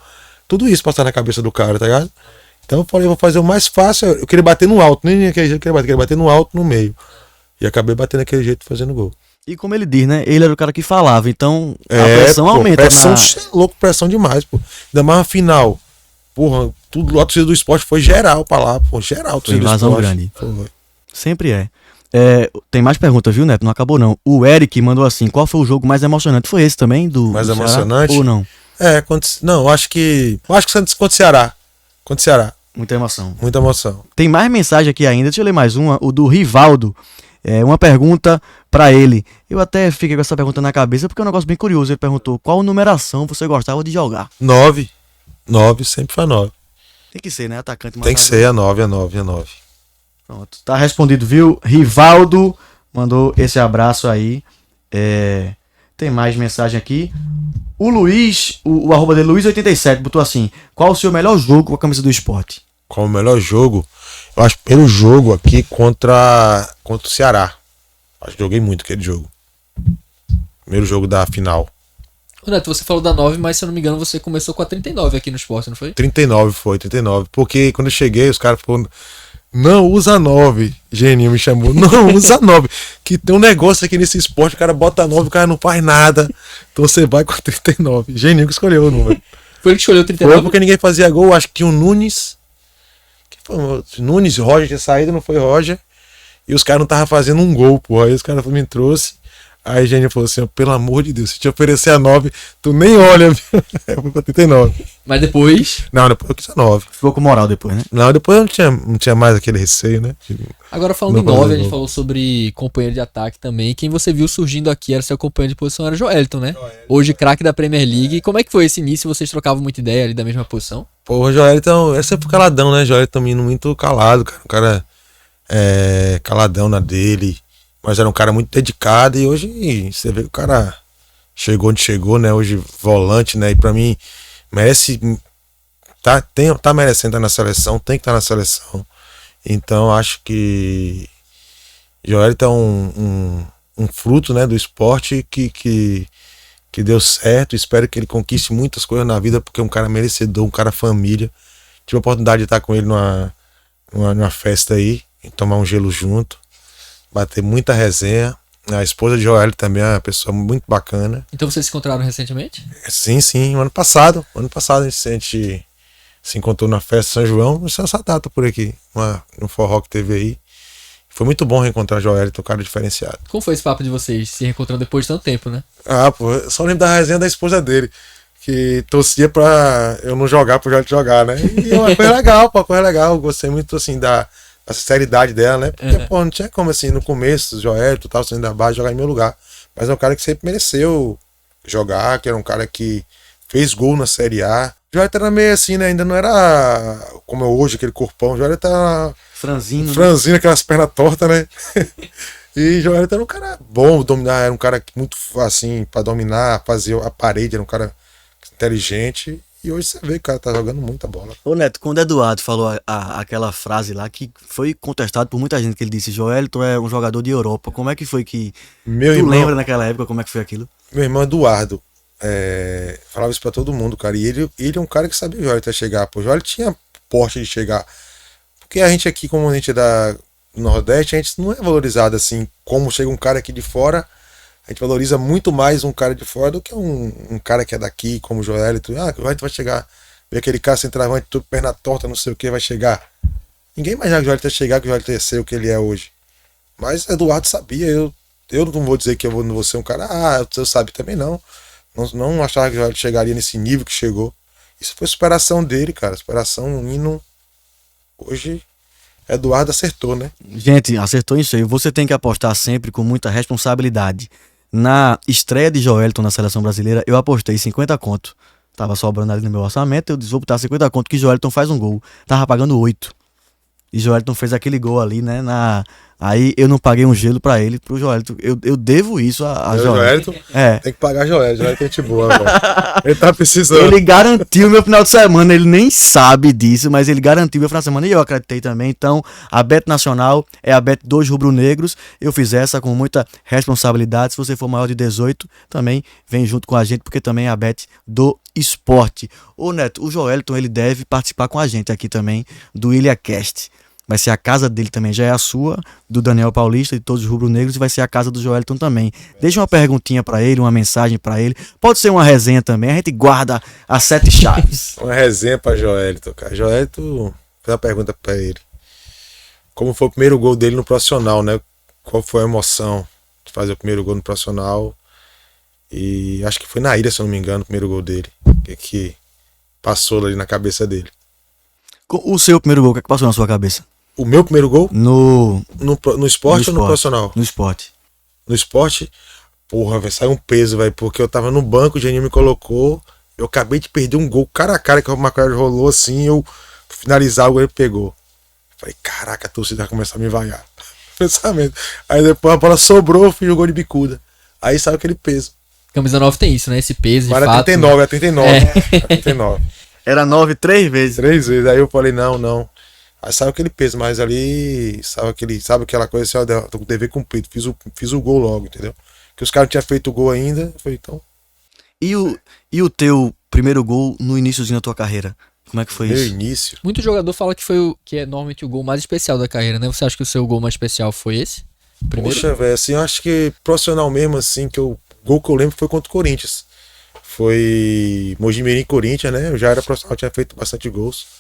Tudo isso passar na cabeça do cara, tá ligado? Então eu falei, vou fazer o mais fácil. Eu queria bater no alto, nem aquele jeito que eu queria bater no alto, no meio. E acabei batendo daquele jeito fazendo gol. E como ele diz, né? Ele era o cara que falava, então a pressão pô, aumenta. Pressão, na... cê é louco, pressão demais, pô. Ainda mais uma final. Porra, tudo, a torcida do esporte foi geral pra lá, pô. Geral, a Foi torcida do invasão esporte. grande. Foi. Sempre é. Tem mais perguntas, viu, Neto? Não acabou, não. O Eric mandou assim: qual foi o jogo mais emocionante? Foi esse também? Mais do Ceará? emocionante? Ou não? Não, acho que contra o Ceará. Contra o Ceará. Muita emoção. Muita emoção. Tem mais mensagem aqui ainda. Deixa eu ler mais uma. O do Rivaldo. Uma pergunta pra ele. Eu até fiquei com essa pergunta na cabeça porque é um negócio bem curioso. Ele perguntou: qual numeração você gostava de jogar? 9. 9, sempre foi 9. Tem que ser, né? Atacante Tem que ser a 9, a 9, a 9. Pronto. Tá respondido, viu? Rivaldo mandou esse abraço aí. Tem mais mensagem aqui. O Luiz, o arroba dele, Luiz87, botou assim: qual o seu melhor jogo com a camisa do esporte? Qual o melhor jogo? Eu acho que pelo jogo aqui contra o Ceará. Acho que joguei muito aquele jogo. Primeiro jogo da final. Ô, Neto, você falou da 9, mas se eu não me engano você começou com a 39 aqui no esporte, não foi? 39 foi, 39. Porque quando eu cheguei, os caras falaram: não, usa 9. Geninho me chamou: não, usa 9. Que tem um negócio aqui nesse esporte, o cara bota 9, o cara não faz nada. Então você vai com a 39. Geninho que escolheu o número. Foi ele que escolheu o 39? Foi porque ninguém fazia gol, acho que tinha o Nunes. Nunes, Roger tinha saído, não foi Roger. E os caras não estavam fazendo um gol, pô. Aí os caras me trouxe. Aí a Gênia falou assim: pelo amor de Deus, se te oferecer a 9, tu nem olha. Eu fui pra 39. Mas depois... Não, depois eu quis a 9. Ficou com moral depois, né? Não, depois eu não tinha mais aquele receio, né? Agora falando Não em 9, fazer a gente gol. falou sobre companheiro de ataque também. Quem você viu surgindo aqui era seu companheiro de posição, era Joelton, né? Hoje craque da Premier League. Como é que foi esse início? Vocês trocavam muita ideia ali da mesma posição? Pô, o Joelton é sempre caladão, né? Joelton tá indo muito calado, cara. Um cara caladão na dele. Mas era um cara muito dedicado. E hoje você vê que o cara chegou onde chegou, né? Hoje volante, né? E pra mim merece. Tá merecendo estar na seleção, tem que estar na seleção. Então acho que Joelton é um fruto, né, do esporte que deu certo. Espero que ele conquiste muitas coisas na vida, porque é um cara merecedor, um cara família. Tive a oportunidade de estar com ele numa festa aí, e tomar um gelo junto, bater muita resenha. A esposa de Joel também é uma pessoa muito bacana. Então vocês se encontraram recentemente? Sim, ano passado a gente se encontrou na festa São João, essa data por aqui, no forró que teve aí. Foi muito bom reencontrar Joel, um cara diferenciado. Como foi esse papo de vocês se reencontrando depois de tanto tempo, né? Pô, eu só lembro da resenha da esposa dele, que torcia pra eu não jogar, pro Joel jogar, né? E uma coisa legal, pô, coisa legal. Eu gostei muito, assim, da sinceridade dela, né? Porque, pô, não tinha como, assim, no começo, o Joel, tu tava saindo da base, jogar em meu lugar. Mas é um cara que sempre mereceu jogar, que era um cara que fez gol na Série A. O Joel era meio assim, né? Ainda não era como é hoje, aquele corpão. O Joel tá Franzino. franzino, aquelas pernas tortas, né? E Joel era um cara bom, dominar, era um cara muito assim, pra dominar, fazer a parede, era um cara inteligente. E hoje você vê que o cara tá jogando muita bola. Ô Neto, quando o Eduardo falou aquela frase lá que foi contestado por muita gente, que ele disse: Joelton é um jogador de Europa. Como é que foi que Meu tu irmão, lembra naquela época como é que foi aquilo? Meu irmão Eduardo falava isso pra todo mundo, cara. E ele é um cara que sabia o Joelton chegar. Pô, o Joelton tinha porte de chegar. Porque a gente aqui, como a gente é do Nordeste, a gente não é valorizado assim. Como chega um cara aqui de fora, a gente valoriza muito mais um cara de fora do que um cara que é daqui, como o Joelton. O Joelton vai chegar. Vê aquele cara sem travante, tudo perna torta, não sei o que, vai chegar. Ninguém imaginava que o Joelton ia chegar, que o Joelton ia ser o que ele é hoje. Mas Eduardo sabia. Eu não vou dizer que eu não vou ser um cara. Eu sabia também não. Não achava que o Joelton chegaria nesse nível que chegou. Isso foi superação dele, cara. Superação indo. Hoje, Eduardo acertou, né? Gente, acertou isso aí. Você tem que apostar sempre com muita responsabilidade. Na estreia de Joelton na seleção brasileira, eu apostei 50 conto. Tava sobrando ali no meu orçamento, eu disse, vou botar 50 conto que Joelton faz um gol. Tava pagando 8. E Joelton fez aquele gol ali, né? Aí eu não paguei um gelo pra ele, pro Joelton. Eu devo isso a Joelton. Tem que pagar Joelton é gente boa, velho. Ele tá precisando. Ele garantiu meu final de semana, ele nem sabe disso, mas ele garantiu meu final de semana e eu acreditei também. Então, a Bet Nacional é a Bet dos rubro-negros. Eu fiz essa com muita responsabilidade. Se você for maior de 18, também vem junto com a gente, porque também é a Bet do esporte. Ô Neto, o Joelton, ele deve participar com a gente aqui também do IlhaCast. Vai ser a casa dele também, já é a sua, do Daniel Paulista, de todos os rubro-negros, e vai ser a casa do Joelton também. Deixa uma perguntinha pra ele, uma mensagem pra ele. Pode ser uma resenha também, a gente guarda as 7 chaves. Uma resenha pra Joelton, cara. Joelton, fez uma pergunta pra ele. Como foi o primeiro gol dele no profissional, né? Qual foi a emoção de fazer o primeiro gol no profissional? E acho que foi na ilha, se eu não me engano, o primeiro gol dele. O que passou ali na cabeça dele. O seu primeiro gol, o que passou na sua cabeça? O meu primeiro gol? No esporte ou no profissional? No esporte. No esporte? Porra, velho, saiu um peso, velho, porque eu tava no banco, o Geninho me colocou, eu acabei de perder um gol cara a cara, que o Macaé rolou assim, eu finalizar, o goleiro pegou. Falei, caraca, a torcida vai começar a me vaiar. Pensamento. Aí depois a bola sobrou, eu fiz o gol de bicuda. Aí saiu aquele peso. Camisa 9 tem isso, né? Esse peso, de Mas fato. era 39. Era 39. Era 9 3 vezes. 3 vezes. Aí eu falei, não. Aí saiu aquele peso, mas ali, sabe aquela coisa assim, ó, tô com o dever cumprido, fiz o gol logo, entendeu? Que os caras não tinham feito o gol ainda, eu falei, então... E o teu primeiro gol no iníciozinho da tua carreira? Como é que foi Meu isso? início... Muito jogador fala que foi que é normalmente o gol mais especial da carreira, né? Você acha que o seu gol mais especial foi esse? Primeiro? Poxa, velho, assim, eu acho que profissional mesmo, assim, o gol que eu lembro foi contra o Corinthians. Foi Mojimirim Corinthians, né? Eu já era profissional, tinha feito bastante gols.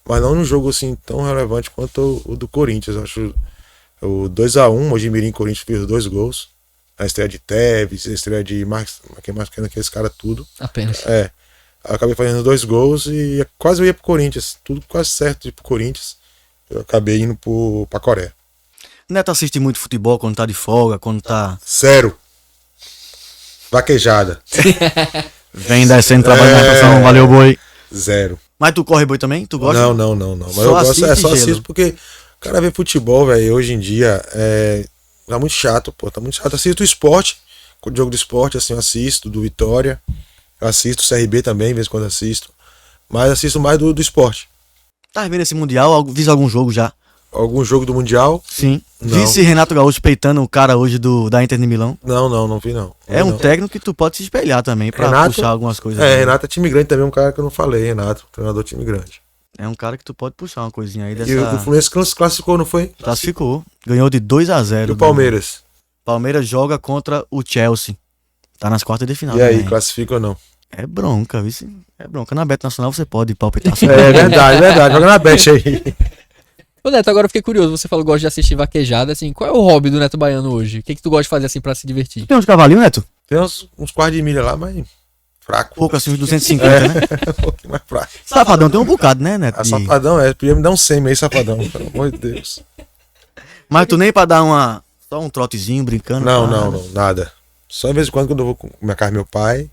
Mas não num jogo assim tão relevante quanto o do Corinthians. Eu acho o 2-1, Mojimirim Corinthians fez 2 gols. A estreia de Tevez, a estreia de Marcos, aqueles caras tudo. Apenas. Eu acabei fazendo 2 gols e quase eu ia pro Corinthians. Tudo quase certo de ir pro Corinthians. Eu acabei indo pra Coreia. Neto assiste muito futebol quando tá de folga, quando tá... 0. Vaquejada. Vem descendo, trabalho na natação, valeu boi. 0. Mas tu corre boi também? Tu gosta? Não. Mas Só eu gosto, assiste só gelo. assisto porque o cara vê futebol, velho, hoje em dia tá muito chato, pô, tá muito chato. Assisto o esporte, o jogo do esporte, assim, eu assisto, do Vitória, eu assisto o CRB também, de vez em quando assisto, mas assisto mais do esporte. Tá vendo esse Mundial? Viu algum jogo já? Algum jogo do Mundial? Sim. Não. Vice Renato Gaúcho peitando o cara hoje da Inter de Milão? Não vi não. É um não. técnico que tu pode se espelhar também pra Renato, puxar algumas coisas. Renato é time grande também, um cara que eu não falei, Renato, treinador time grande. É um cara que tu pode puxar uma coisinha aí dessa... E o Fluminense classificou, não foi? Classificou. Ganhou de 2-0. E o Palmeiras? Palmeiras joga contra o Chelsea. Tá nas quartas de final. E aí, também. classifica ou não? É bronca, viu? É bronca. Na Bet Nacional você pode palpitar. É verdade. Joga na bet aí. Ô Neto, agora eu fiquei curioso. Você falou que gosta de assistir vaquejada, assim. Qual é o hobby do Neto Baiano hoje? O que tu gosta de fazer, assim, pra se divertir? Tem uns cavalinhos, Neto? Tem uns quartos de milha lá, mas fraco. Pouco assim, uns 250, né? Um pouquinho mais fraco. Safadão tem um bocado, né, Neto? A Safadão, podia me dar um 100 aí, Safadão, pelo amor de Deus. Mas tu nem pra dar só um trotezinho brincando? Não, nada. Só de vez em quando eu vou com minha casa e meu pai,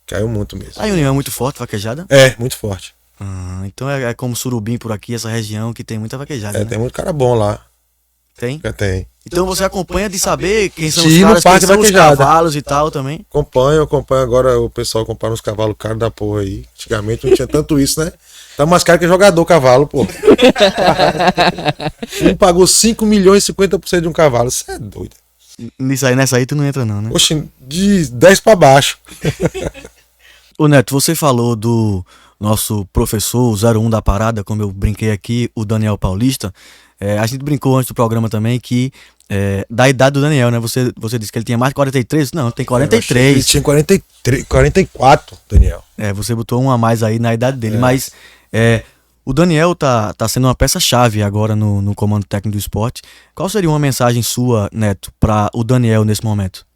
caiu muito mesmo. Aí o União é muito forte, vaquejada? É, muito forte. Então é como Surubim por aqui, essa região que tem muita vaquejada, né? Tem muito cara bom lá. Tem? Tem. Então você acompanha de saber quem são os Sim, no caras, parque quem são os vaquejada. cavalos e tal também? Acompanho agora o pessoal compara uns cavalos caros da porra aí. Antigamente não tinha tanto isso, né? Tá mais caro que jogador cavalo, pô. Um pagou 5 milhões e 50% de um cavalo. Você é doido. Nessa aí tu não entra não, né? Oxe, de 10 pra baixo. Ô Neto, você falou do nosso professor, o 01 da parada, como eu brinquei aqui, o Daniel Paulista. A gente brincou antes do programa também que da idade do Daniel, né? Você disse que ele tinha mais de 43? Não, tem 43. Ele tinha 44, Daniel. Você botou um a mais aí na idade dele, mas o Daniel tá sendo uma peça-chave agora no comando técnico do esporte. Qual seria uma mensagem sua, Neto, para o Daniel nesse momento?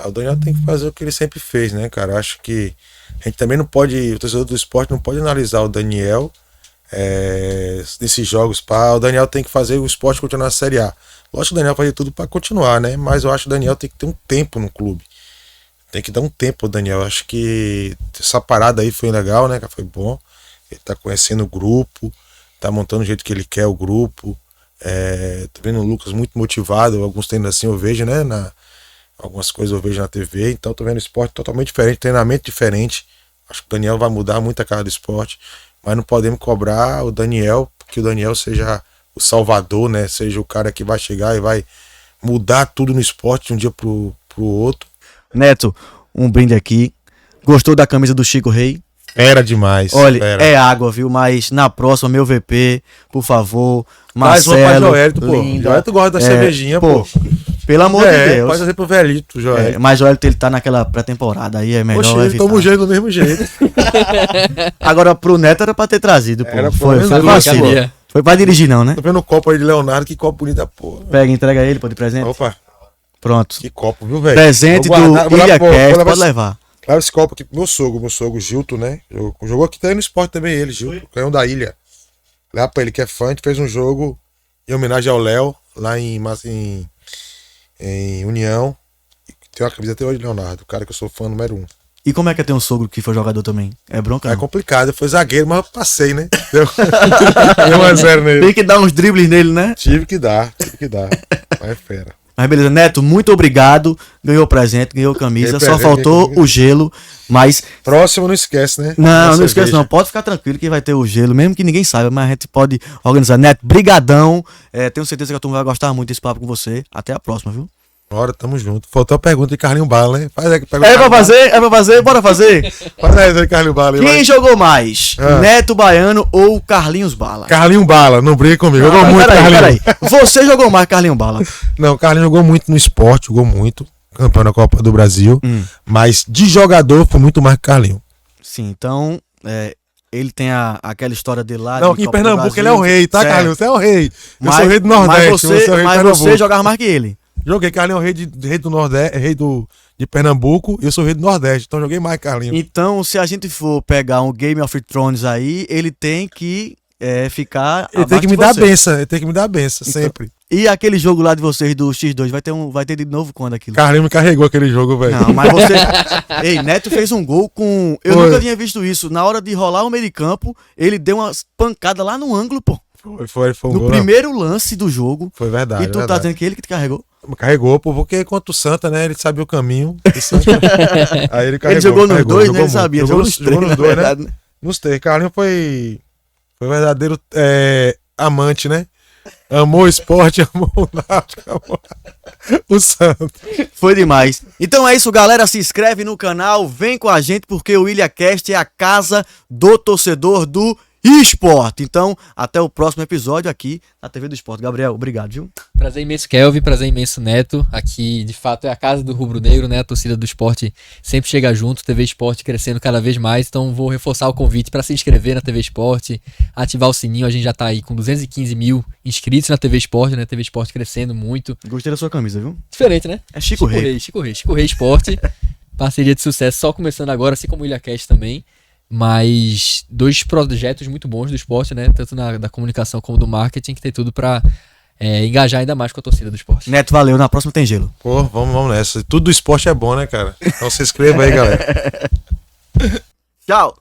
O Daniel tem que fazer o que ele sempre fez, né, cara? Acho que a gente também não pode, o torcedor do esporte não pode analisar o Daniel nesses jogos. O Daniel tem que fazer o esporte continuar na Série A. Lógico que o Daniel vai fazer tudo para continuar, né? Mas eu acho que o Daniel tem que ter um tempo no clube. tem que dar um tempo pro Daniel. Acho que essa parada aí foi legal, né? Foi bom. Ele tá conhecendo o grupo, tá montando do jeito que ele quer o grupo. Tô vendo o Lucas muito motivado. Alguns treinos assim eu vejo, né? Algumas coisas eu vejo na TV. Então tô vendo esporte totalmente diferente, treinamento diferente. Acho que o Daniel vai mudar muito a cara do esporte. Mas não podemos cobrar o Daniel, porque o Daniel seja o salvador, né? Seja o cara que vai chegar e vai mudar tudo no esporte de um dia pro outro. Neto, um brinde aqui. Gostou da camisa do Chico Rei? Era demais. Olha, era. é água, viu? Mas na próxima, meu VP, por favor. Mais uma pra Marcelo, Joelito, pô. linda. Joelito gosta da cervejinha, pô. Pelo amor de Deus. Pode fazer pro velhito, Joelito. Mas o Joelito, ele tá naquela pré-temporada aí, é melhor Poxa, ele evitar. toma o jeito do mesmo jeito. Agora, pro Neto era pra ter trazido, pô. Era, pô, Foi menos vacilo. cabia. Foi pra dirigir não, né? Tô vendo o copo aí de Leonardo, que copo bonito da porra. Pega, entrega ele, pô, de presente. Opa, Pronto. que copo, viu, velho? Presente Vou guardar, do vou Ilha vou Cast, levar pode levar. Leva esse copo aqui pro meu sogro, Gilto, né? Jogou aqui também no esporte também ele, Gilto, canhão da ilha. Leva pra ele que é fã, a gente fez um jogo em homenagem ao Léo, lá em União. Tem uma camisa até hoje, Leonardo, o cara que eu sou fã número 1. E como é que é ter um sogro que foi jogador também? É bronca? É não? complicado, foi zagueiro, mas eu passei, né? Deu 1-0 nele. Tem que dar uns dribles nele, né? Tive que dar. Mas é fera. Mas beleza, Neto, muito obrigado. Ganhou presente, ganhou camisa. Ganhei Só presente, faltou ganhei o gelo. Mas Próximo não esquece, né? não Uma esqueça cerveja. não. Pode ficar tranquilo que vai ter o gelo, mesmo que ninguém saiba, mas a gente pode organizar. Neto, brigadão. Tenho certeza que a turma vai gostar muito desse papo com você. Até a próxima, viu? Bora, tamo junto. Faltou a pergunta de Carlinho Bala, né? Faz aí que pergunta. É pra fazer, bora fazer. Faz aí de Carlinho Bala. aí, Quem vai. jogou mais? Ah. Neto Baiano ou Carlinhos Bala? Carlinho Bala, não briga comigo. Jogou Não, muito, Carlinho. peraí. Você jogou mais, Carlinhos Bala. Não, o Carlinho jogou muito no esporte, jogou muito. Campeão da Copa do Brasil. Mas de jogador foi muito mais que Carlinho. Sim, então, ele tem aquela história dele lá. Não, de aqui em Copa do Pernambuco Brasil. ele é o rei, tá, Certo. Carlinho? Você é o rei. Eu sou o Mas- rei do Nordeste. Mas você é o rei de você Pernambuco. jogava mais que ele. Joguei Carlinho, rei do Nordeste, de Pernambuco, e eu sou rei do Nordeste, então joguei mais Carlinho. Então, se a gente for pegar um Game of Thrones aí, ele tem que ficar. Ele tem abaixo que de me dar você. benção, ele tem que me dar benção, Então, sempre. E aquele jogo lá de vocês do X2, vai ter de novo quando aquilo? Carlinho me carregou aquele jogo, velho. Não, mas você. Ei, Neto fez um gol com. Eu Foi. nunca tinha visto isso. Na hora de rolar o meio de campo, ele deu uma pancada lá no ângulo, pô. Foi um No gol, primeiro lance do jogo. não. Foi verdade. E tu tá verdade. dizendo que ele que te carregou? Me carregou, pô, porque contra o Santa, né? Ele sabia o caminho. O Santa- Aí ele carregou. Ele jogou nos carregou, dois, né? jogou Ele muito. sabia. Jogou nos três, na dois, né? verdade, né? Nos três. Carlinho foi verdadeiro amante, né? Amou o esporte, amou o Náutico, amou o Santa. Foi demais. Então é isso, galera. Se inscreve no canal, vem com a gente, porque o IlhaCast é a casa do torcedor do esporte. Então, até o próximo episódio aqui na TV do Esporte. Gabriel, obrigado, viu? Prazer imenso, Kelvin. Prazer imenso, Neto. Aqui, de fato, é a casa do Rubro Negro, né? A torcida do esporte sempre chega junto. TV Esporte crescendo cada vez mais. Então, vou reforçar o convite para se inscrever na TV Esporte, ativar o sininho. A gente já tá aí com 215 mil inscritos na TV Esporte, né? TV Esporte crescendo muito. Gostei da sua camisa, viu? Diferente, né? É Chico Rei. Chico Rei Esporte. Parceria de sucesso só começando agora, assim como o IlhaCast também. Mas dois projetos muito bons do esporte, né? Tanto da comunicação como do marketing, que tem tudo pra engajar ainda mais com a torcida do esporte. Neto, valeu. Na próxima tem gelo. Pô, vamos nessa. Tudo do esporte é bom, né, cara? Então se inscreva aí, galera. Tchau.